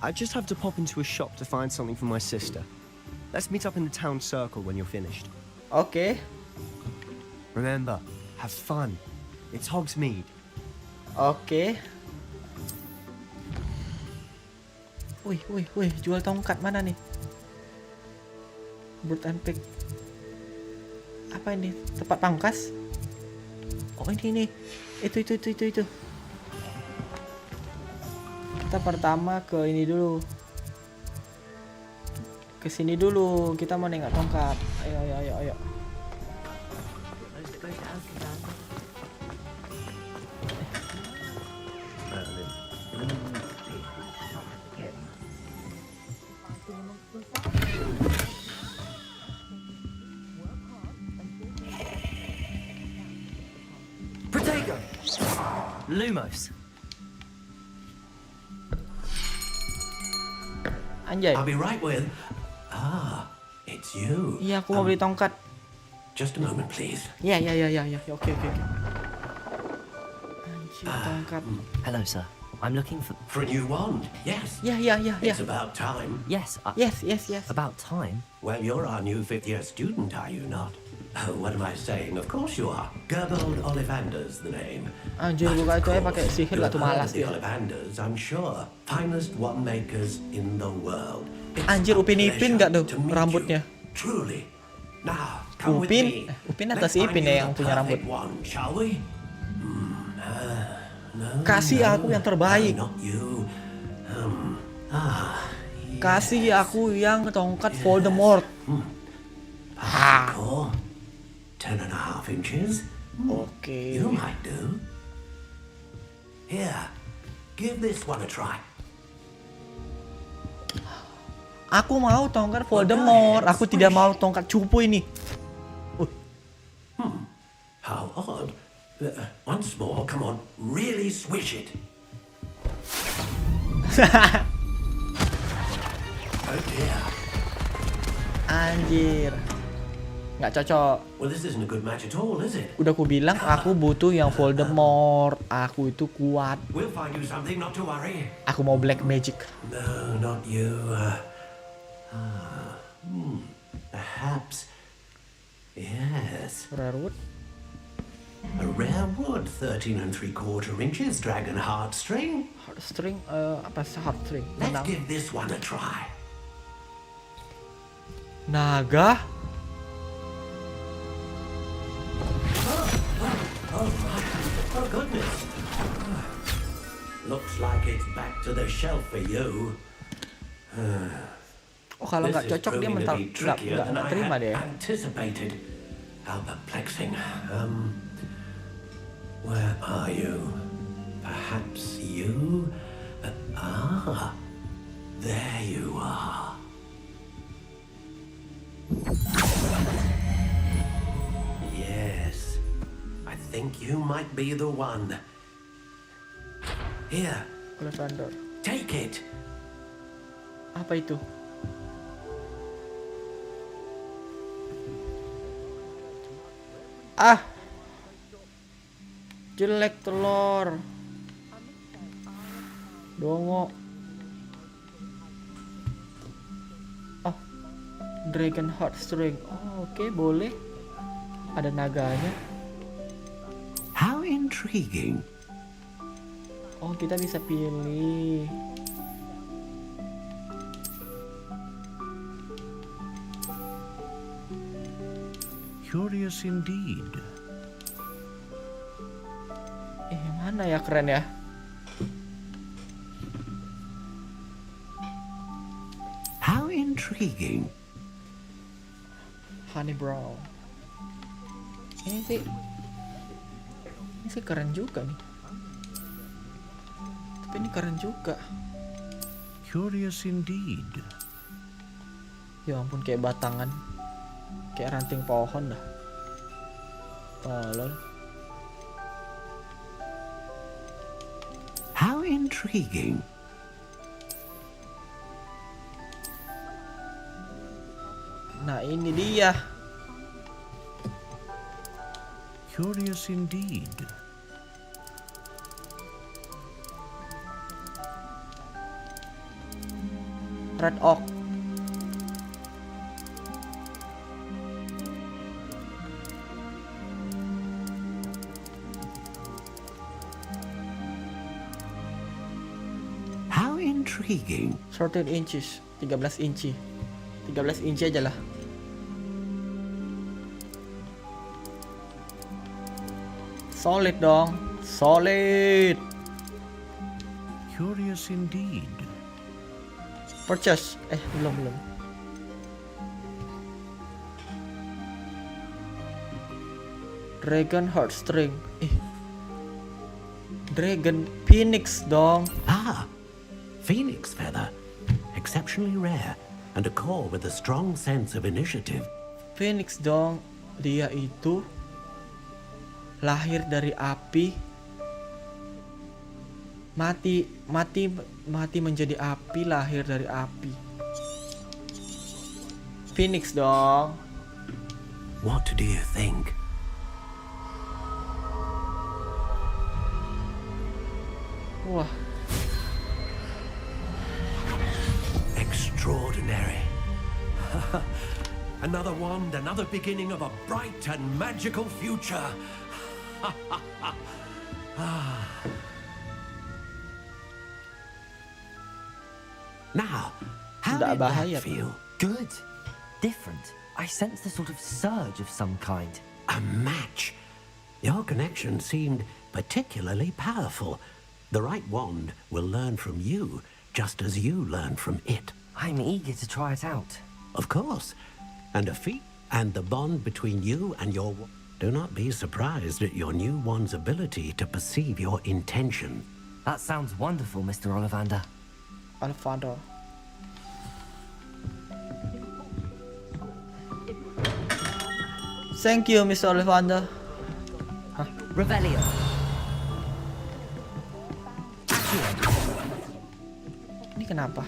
I just have to pop into a shop to find something for my sister. Let's meet up in the town circle when you're finished. Okay. Remember, have fun. It's Hogsmeade. Okay. Wih, jual tongkat mana nih? Bird and Pick. Apa ini? Tempat pangkas? Oh ini. Itu. Kita pertama ke ini dulu. Ke sini dulu. Kita mau nengok tongkat. Ayo. Lumos. Anjay. I'll be right with. It's you. Iya, aku mau beli tongkat. Just a moment, please. Iya. Oke. Anjir, tongkat. Hello, sir. I'm looking for a new wand. Yes. Yeah. It's about time. Yes. Yes. About time. Well, you're our new 5th year student, are you not? Oh, what am I saying? Of course you are. Gerbold Ollivander's the name. Anjir, buka itu aja pakai sihir lah tuh malas The dia. Ollivanders, I'm sure. Finest wand makers in the world. Anjir, Upin Ipin nggak tuh rambutnya? Truly. Now, come with me. Upin atau si Ipin ya yang punya rambut? One, shall we? Kasih aku yang terbaik. Not you. Kasih aku yang tongkat Voldemort. Cool. 10.5 inches. Okay. You might do. Here, give this one a try. Aku mau tongkat Voldemort. Aku tidak mau tongkat cupu ini. How odd. Once more, come on, really swish it. Oh dear. Anjir. Nggak cocok. Well, this isn't a good match at all, is it? Udah aku bilang aku butuh yang Voldemort. Aku itu kuat. We'll find you something, not to worry. Aku mau black magic. No, not you. Perhaps. Yes. Rare wood. A rare wood, 13 3/4 inches, dragon heartstring. Heartstring, apa sih heartstring? Let's give this one a try. Naga? Oh, right. Oh, goodness. Looks like it's back to the shelf for you. Oh, kalau nggak cocok dia mental nggak terima deh. Anticipated. How perplexing. Where are you? Perhaps you? There you are. Yes, I think you might be the one. Here, Lavender. take it. Apa itu? Ah, jelek telur. Dongo. Oh, Dragon Heartstring. Oh, oke, boleh. Ada naganya. How intriguing. Oh, kita bisa pilih. Curious indeed. Mana ya, keren ya? How intriguing. Honey brown. Ini sih keren juga nih. Tapi ini keren juga. Curious indeed. Ya ampun, kayak batangan. Kayak ranting pohon dah. Tolol. How intriguing. Nah, ini dia. Curious indeed. Red oak. How intriguing. 13 inches, 13 inci. 13 inci aja lah. Solid dong, solid. Curious indeed. Purchase, belum. Dragon Heartstring, Dragon Phoenix dong. Phoenix feather. Exceptionally rare. And a core with a strong sense of initiative. Phoenix dong, dia itu lahir dari api, mati menjadi api, lahir dari api. Phoenix dong. What do you think? Wah. Extraordinary. Another wand, another beginning of a bright and magical future. Now, how did that feel? Good. Different. I sensed a sort of surge of some kind. A match. Your connection seemed particularly powerful. The right wand will learn from you, just as you learn from it. I'm eager to try it out. Of course. And a feat, and the bond between you and your... Do not be surprised at your new wand's ability to perceive your intention. That sounds wonderful, Mr. Ollivander. Alvaro. Thank you, Mr. Ollivander. Revelio. Ini kenapa?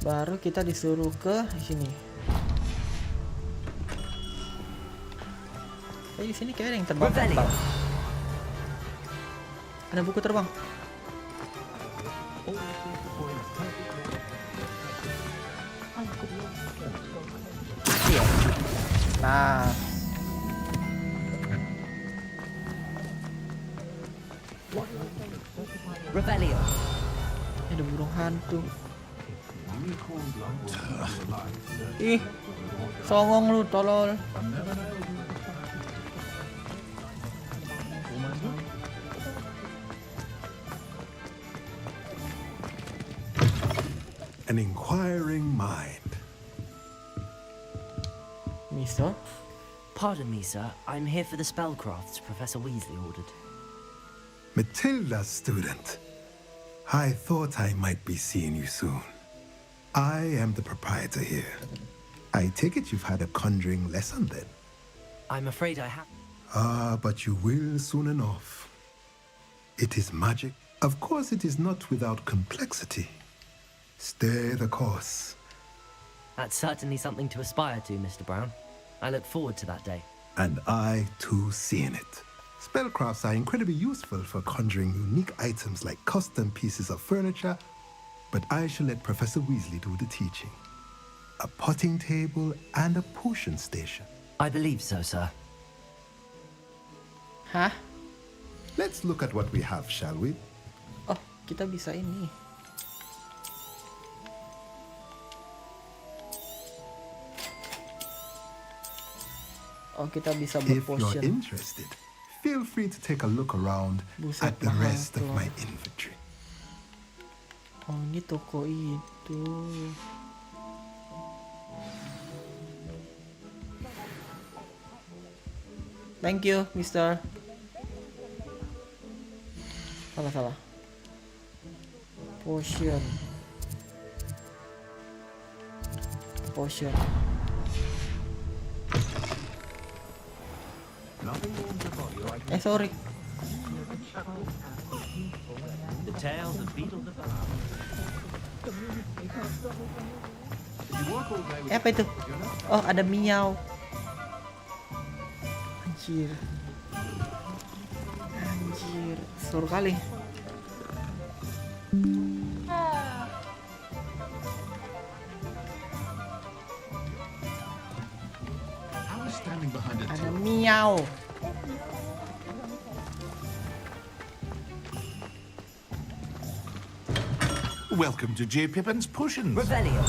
Baru kita disuruh ke sini. Di sini kayak ada yang terbang. Ada buku terbang. Nah, Revelio. ada burung hantu. Ih, songong lu tolol. An inquiring mind. Mister? Pardon me, sir. I'm here for the spellcrafts Professor Weasley ordered. Matilda, student. I thought I might be seeing you soon. I am the proprietor here. I take it you've had a conjuring lesson then? I'm afraid I have. Ah, but you will soon enough. It is magic. Of course, it is not without complexity. Stay the course. That's certainly something to aspire to, Mr. Brown. I look forward to that day. And I, too, seeing it. Spellcrafts are incredibly useful for conjuring unique items like custom pieces of furniture, but I shall let Professor Weasley do the teaching. A potting table and a potion station. I believe so, sir. Hah? Let's look at what we have, shall we? Oh, kita bisa ini. Oh, kita bisa If you're berpotion. interested, feel free to take a look around at the mahal rest of tuh. my inventory. Oh, ini toko itu. Thank you, Mister. Salah. Potion. Sorry. The tails of beetle the Apa itu? Oh, ada miau. Anjir, seru kali. Ada miau. Welcome to J. Pippin's Potions. Revelio.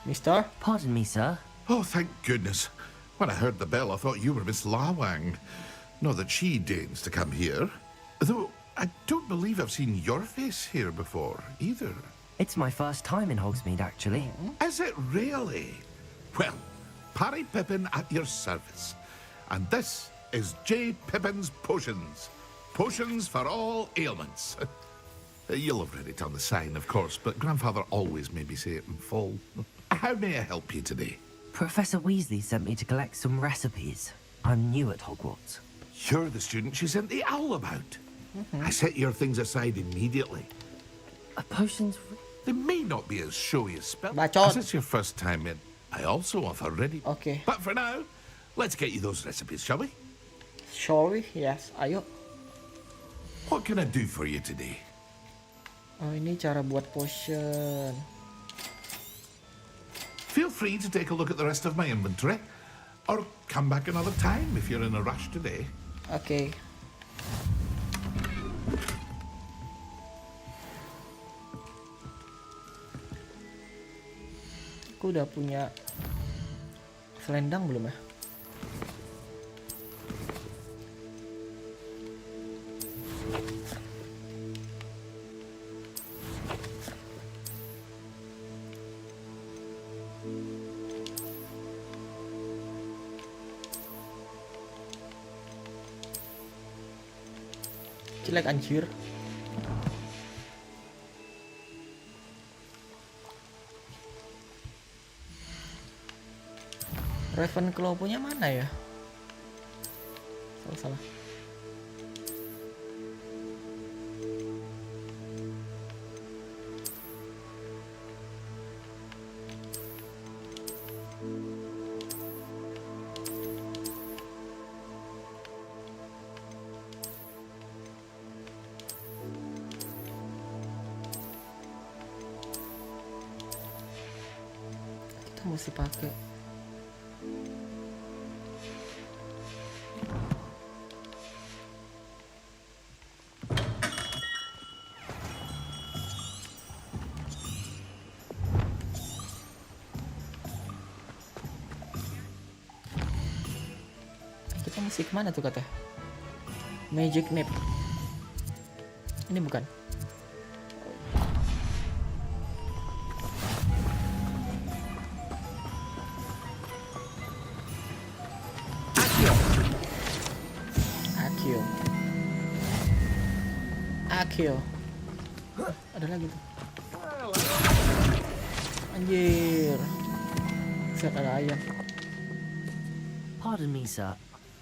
Mister? Pardon me, sir. Oh, thank goodness. When I heard the bell, I thought you were Miss Lawang. Not that she deigns to come here. Though I don't believe I've seen your face here before, either. It's my first time in Hogsmeade, actually. Is it really? Well, Parry Pippin at your service. And this is J. Pippin's Potions. Potions for all ailments. You'll have read it on the sign, of course, but Grandfather always made me say it in full. How may I help you today? Professor Weasley sent me to collect some recipes. I'm new at Hogwarts. You're the student she sent the owl about. I set your things aside immediately. Potions? They may not be as showy as spell. Bacot. As it's your first time in, I also offer ready. Okay. But for now, let's get you those recipes, shall we? Shall we? Yes, ayo. What can I do for you today? Oh, ini cara buat potion. Feel free to take a look at the rest of my inventory, or come back another time if you're in a rush today. Okay. Aku udah punya selendang belum ya? Jelek anjir. Ravenclaw punya mana ya? Salah. Kita mesti pakai. Kita mesti kemana tuh katanya? Magic map. Ini bukan. Akio. Ada lagi tuh. Anjir. Set ada ayam. Pardon me, sir.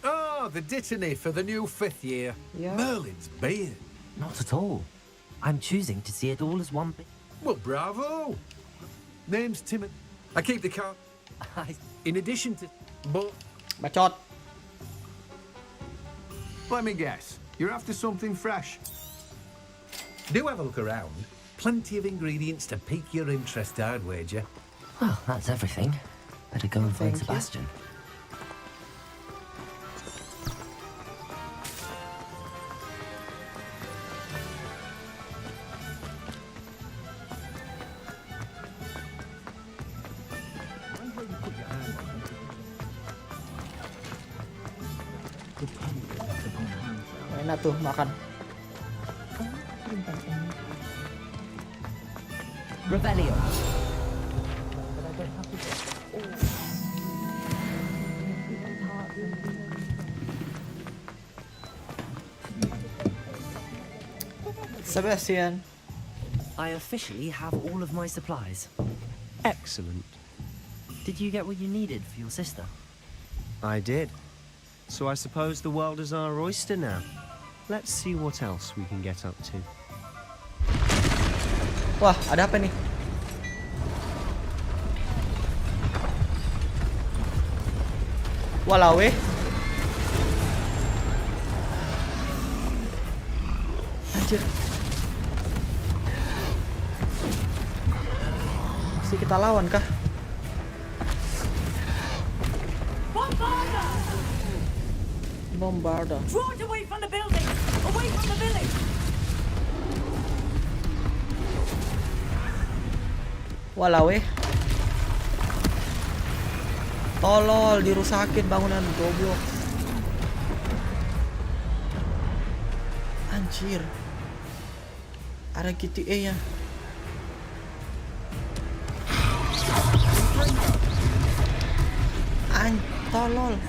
Oh, the dittany for the new 5th year. Yeah. Merlin's beard. Not at all. I'm choosing to see it all as one big... Well, bravo. Name's Timothy. I keep the car. In addition to... But... Bacot. Let me guess. You're after something fresh. Do have a look around. Plenty of ingredients to pique your interest, I'd wager. Well, that's everything. Better go and find Thank you. Sebastian. Enak tuh makan. Revelio. Sebastian. I officially have all of my supplies. Excellent. Did you get what you needed for your sister? I did. So I suppose the world is our oyster now. Let's see what else we can get up to. Wah, ada apa nih? Walau Anjir. Mesti kita lawan kah? Bombarda. Draw it away from the building! Away from the village! Walau tolol, dirusakin bangunan, goblok. Anjir. Ada GTA ya. Tolol.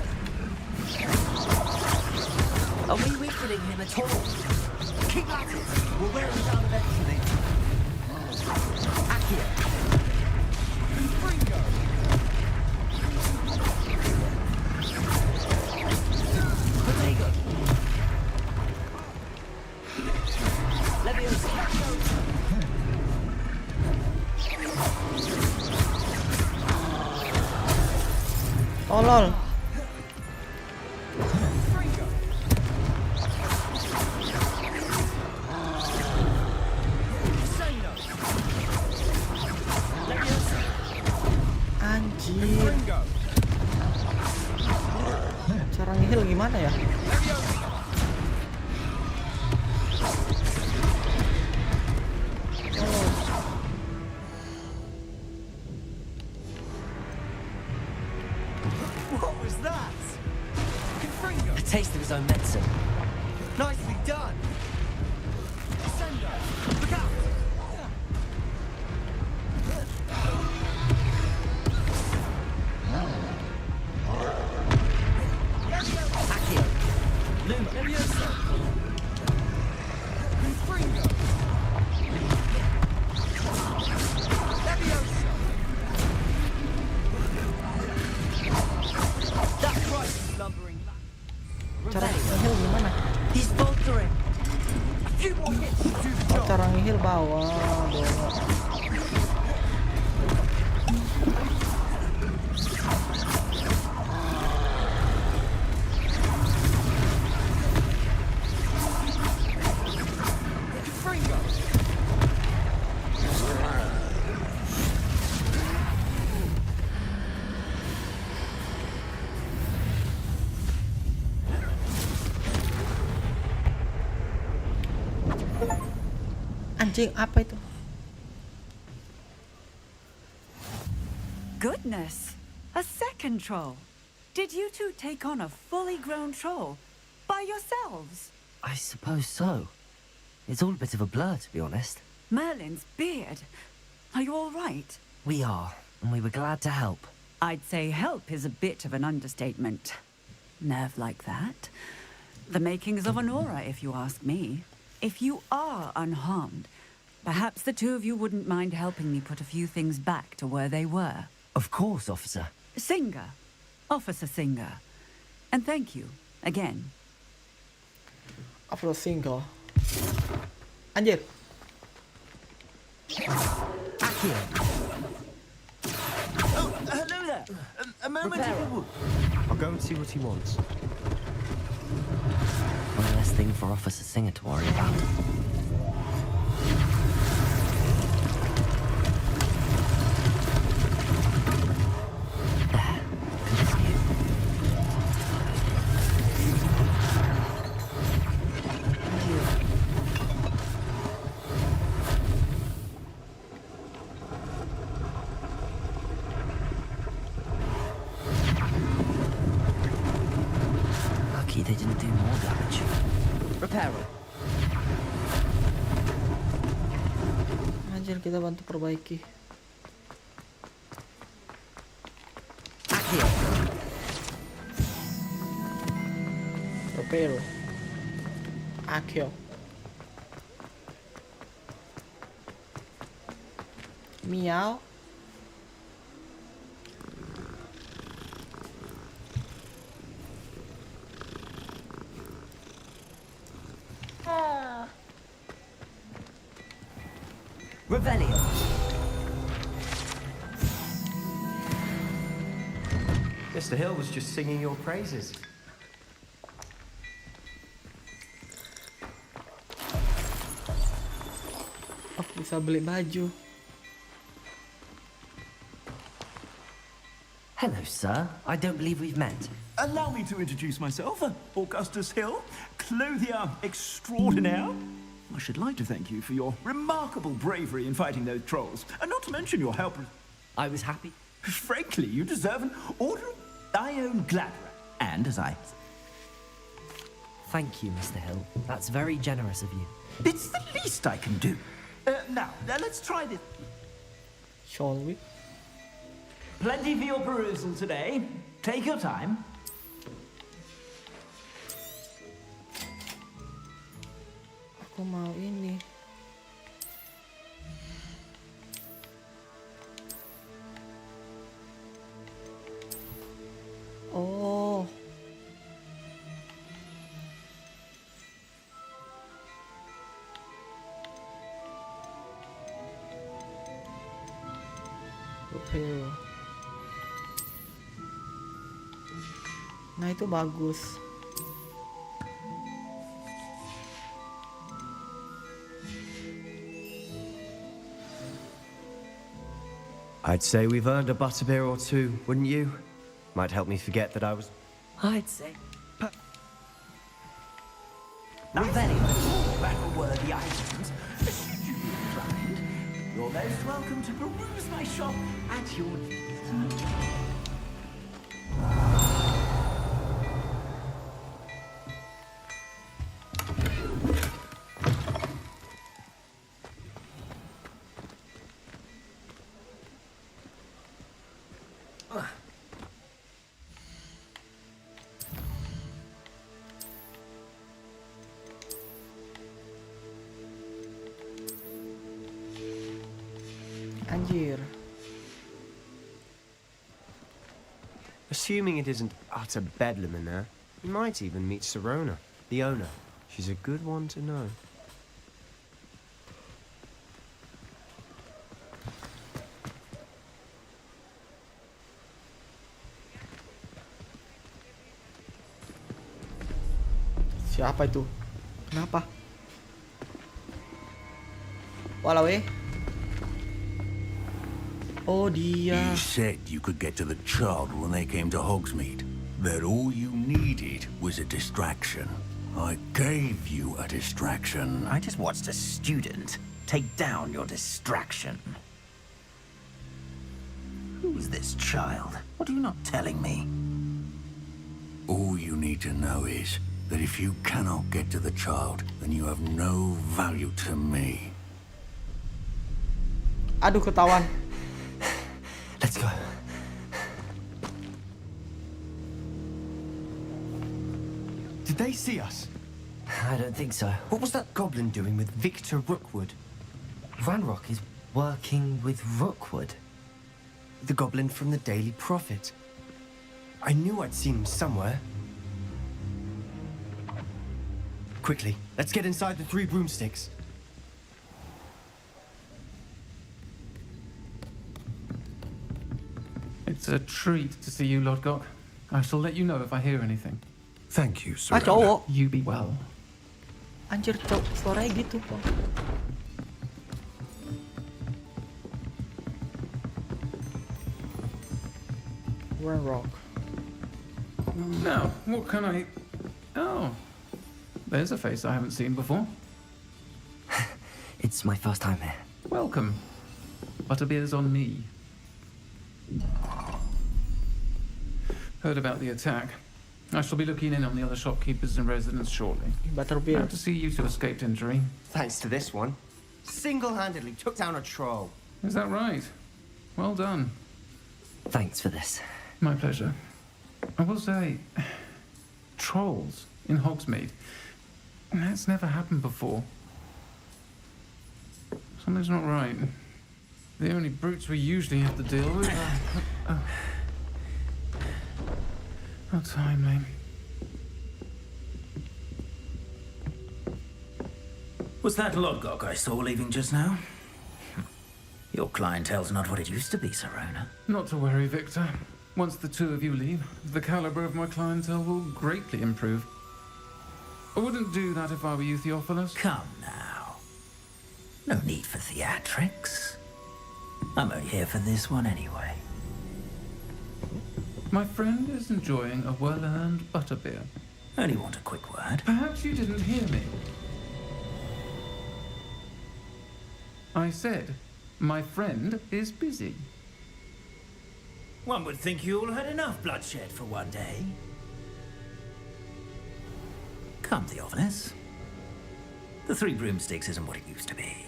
Are we weakening him at all? Keep at it! We'll wear him down eventually. Accio. Confringo. Potato. Leviosa. Tolol. Anjir. Cara ngehil gimana ya? What was that? Confringo. A taste of his own medicine. Nicely done. Descendo. Look out. Accio. Luma. Leviosa. Confringo. Leviosa. That's right, you lumbering lad. Cara ngehil gimana? He's faltering. A few more hits to do the job. Cara ngehil bawah. Anjing, apa itu? Goodness! A second troll! Did you two take on a fully grown troll by yourselves? I suppose so. It's all a bit of a blur, to be honest. Merlin's beard. Are you all right? We are, and we were glad to help. I'd say help is a bit of an understatement. Nerve like that. The makings of an aura, if you ask me. If you are unharmed, perhaps the two of you wouldn't mind helping me put a few things back to where they were. Of course, officer. Singer. Officer Singer. And thank you, again. Officer Singer. Anjir. Akio. Oh, hello there. A moment if you would. I'll go and see what he wants. One less thing for Officer Singer to worry about. Lucky they didn't do more damage. Reparo. Anjir, kita bantu perbaiki. Akio. Reparo. Akio. Meow. Revelio. Mr. Hill was just singing your praises. Oh, bisa beli baju. Hello, sir. I don't believe we've met. Allow me to introduce myself, Augustus Hill, clothier extraordinaire. I should like to thank you for your remarkable bravery in fighting those trolls, and not to mention your help. I was happy. Frankly, you deserve an order of Iron Gladra. And as I... Thank you, Mr. Hill. That's very generous of you. It's the least I can do. Now, let's try this. Shall we? Plenty for your perusal today. Take your time. Aku mau ini. Oh. Repair. Nah, itu bagus. I'd say we've earned a butterbeer or two, wouldn't you? Might help me forget that I was... I'd say. Battle-worthy items. Should you be inclined, you're most welcome to peruse my shop at your leisure. Anjir. Assuming it isn't utter bedlam in there, you might even meet Serona, the owner. She's a good one to know. Siapa itu? Kenapa? Walau Oh, dia. You said you could get to the child when they came to Hogsmeade. That all you needed was a distraction. I gave you a distraction. I just watched a student take down your distraction. Who's this child? What are you not telling me? All you need to know is that if you cannot get to the child, then you have no value to me. Aduh, ketahuan. Let's go. Did they see us? I don't think so. What was that goblin doing with Victor Rookwood? Ranrock is working with Rookwood. The goblin from the Daily Prophet. I knew I'd seen him somewhere. Quickly, let's get inside the 3 broomsticks. It's a treat to see you, Lodgok. I shall let you know if I hear anything. Thank you, Ah, cowok. You be well. Anjir, cowok. Suaranya gitu, Bang. Rock. Now, what can I... Oh, there's a face I haven't seen before. It's my first time here. Welcome. Butterbeer's on me. Heard about the attack. I shall be looking in on the other shopkeepers and residents shortly. Butterbeer. Glad to see you two escaped injury. Thanks to this one. Single-handedly took down a troll. Is that right? Well done. Thanks for this. My pleasure. I will say, trolls in Hogsmeade. That's never happened before. Something's not right. The only brutes we usually have to deal with are... How timely. Was that Lodgok I saw leaving just now? Your clientele's not what it used to be, Sirona. Not to worry, Victor. Once the two of you leave, the caliber of my clientele will greatly improve. I wouldn't do that if I were you, Theophilus. Come now. No need for theatrics. I'm only here for this one anyway. My friend is enjoying a well-earned butterbeer. Only want a quick word. Perhaps you didn't hear me. I said, my friend is busy. One would think you all had enough bloodshed for one day. Come, Theophilus. The 3 broomsticks isn't what it used to be.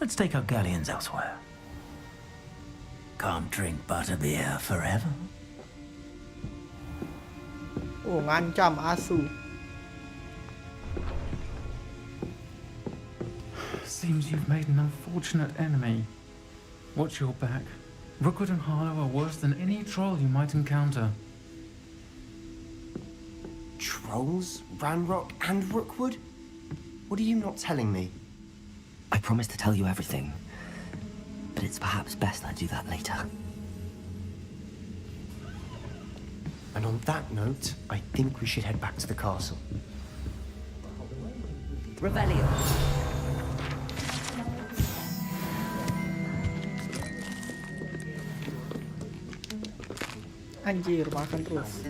Let's take our galleons elsewhere. Can't drink butterbeer forever. Oh, ngancam asu. Seems you've made an unfortunate enemy. Watch your back. Rookwood and Harlow are worse than any troll you might encounter. Trolls? Ranrock and Rookwood? What are you not telling me? I promise to tell you everything, but it's perhaps best I do that later. And on that note, I think we should head back to the castle. Revelio. Anjir, makan terus.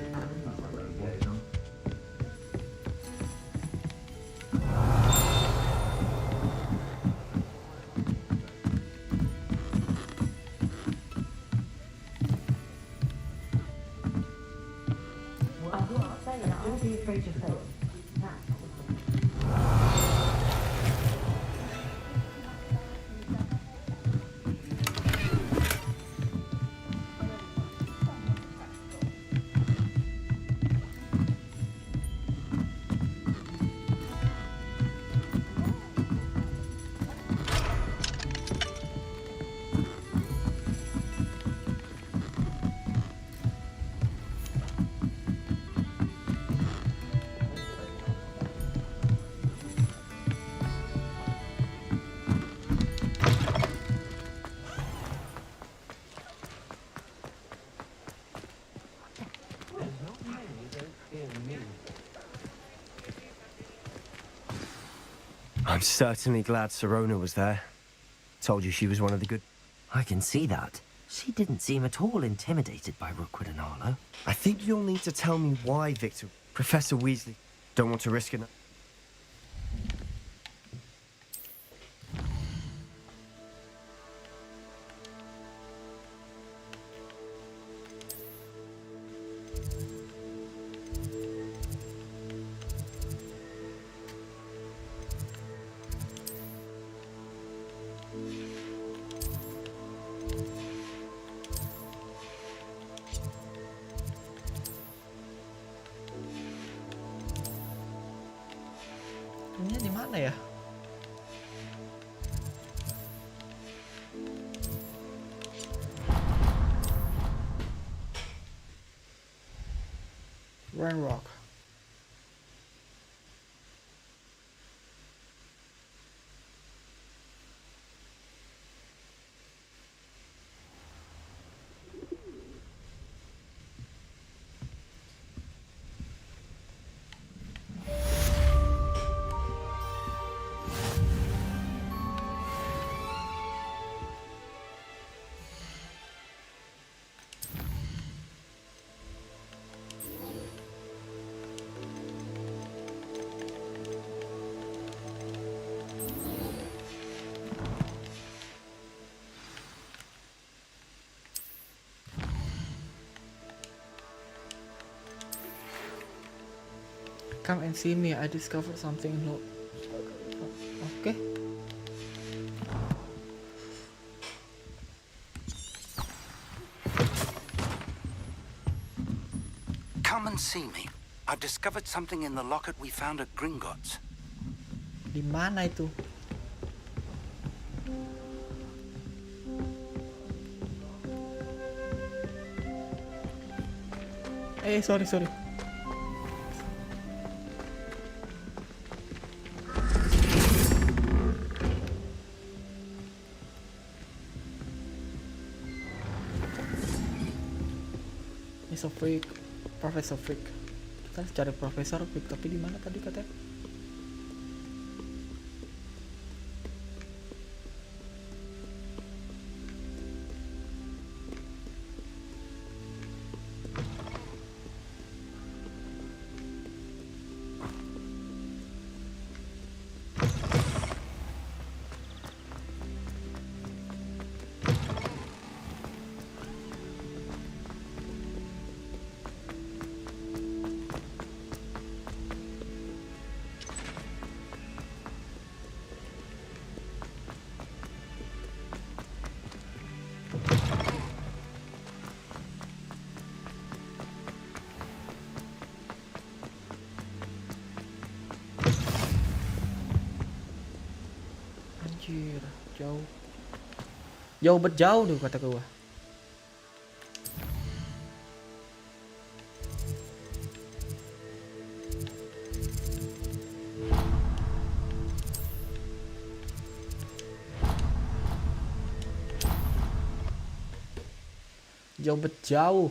I'm certainly glad Sirona was there. Told you she was one of the good... I can see that. She didn't seem at all intimidated by Rookwood and Harlow. I think you'll need to tell me why, Victor. Professor Weasley. Don't want to risk it. Ini di mana ya? Run Rock. Come and see me. I discovered something new. Okay. Come and see me. I've discovered something in the locket we found at Gringotts. Di mana itu? Sorry. Mr. Freak, Professor Freak. Kita harus cari Profesor Freak, tapi di mana tadi katanya? Anjir, jauh bet jauh tuh kata gua. Jauh bet jauh.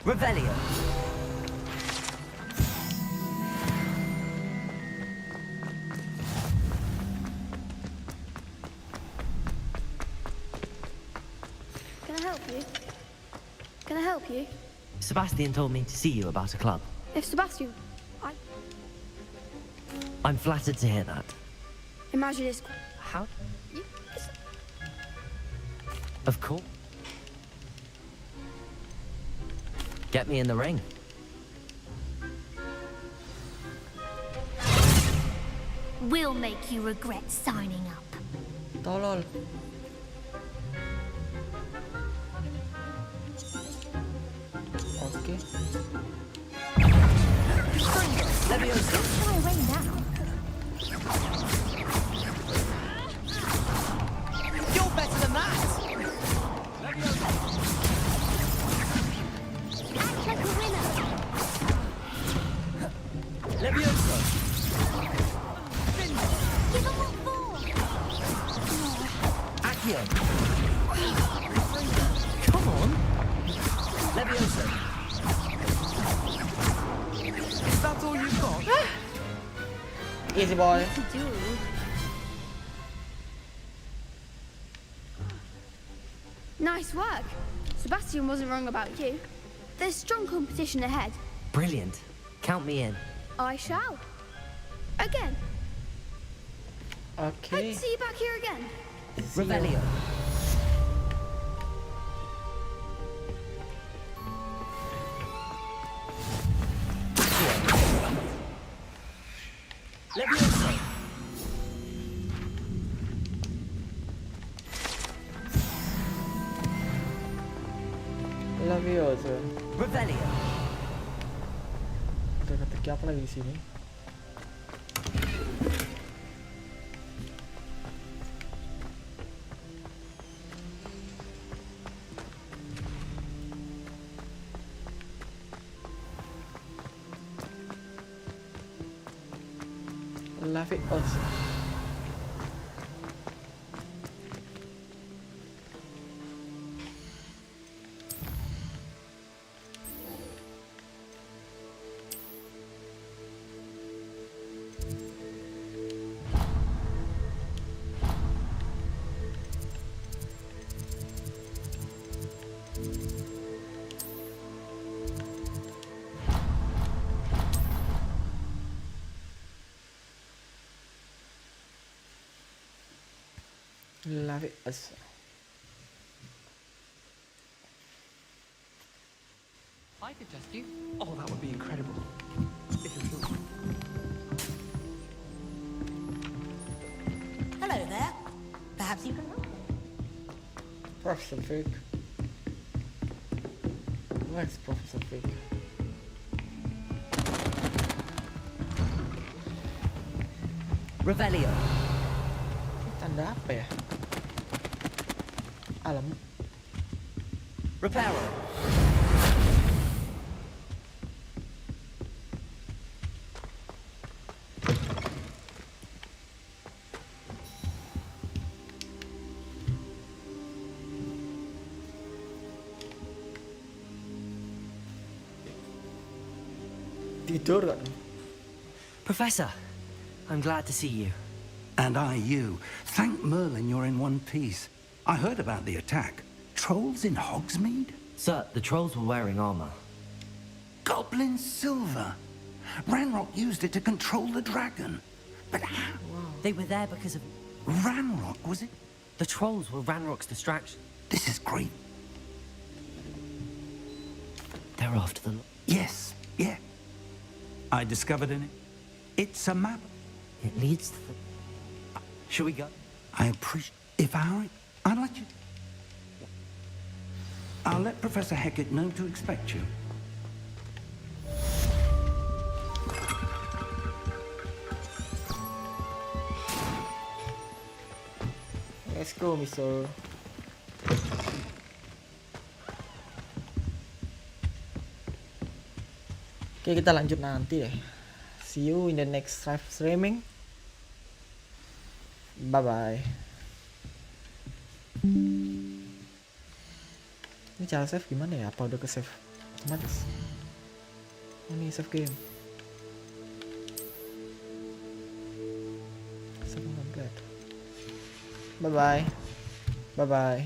Revelio. Can I help you? Can I help you? Sebastian told me to see you about a club. If Sebastian... I'm flattered to hear that. Imagine it's... How? Of course. Get me in the ring. We'll make you regret signing up. Tolol. Oke. Fly away now. You're better than that! Act like a winner. Levioso! Give them what for. Accio! Come on! Levioso! Easy boy. To do. Nice work. Sebastian wasn't wrong about you. There's strong competition ahead. Brilliant. Count me in. I shall. Again. Okay. Hope to see you back here again. Revelio. Levioso. Levioso. Revelio. Teka-teki apa lagi di sini? Levioso. Levioso. I could test you. Oh, that would be incredible. If you're sure. Hello there. Perhaps you can help. Professor Fig. Where's Professor Fig? Revelio. Tanda apa ya? Alam. Reparo. Tidur kan? Professor, I'm glad to see you. And I you. Thank Merlin you're in one piece. I heard about the attack. Trolls in Hogsmeade? Sir, the trolls were wearing armor. Goblin silver. Ranrock used it to control the dragon. But how? They were there because of... Ranrock, was it? The trolls were Ranrock's distraction. This is great. They're after the... Yes, yeah. I discovered in it. It's a map. It leads to the... Shall we go? I appreciate... If I'd let you... I'll let Professor Hecat know to expect you. Let's go, Mister. Oke, kita lanjut nanti deh. See you in the next live streaming. Bye bye. Ini cara save gimana ya? Apa udah ke save otomatis? Ini save game. Save complete. Bye bye. Bye bye.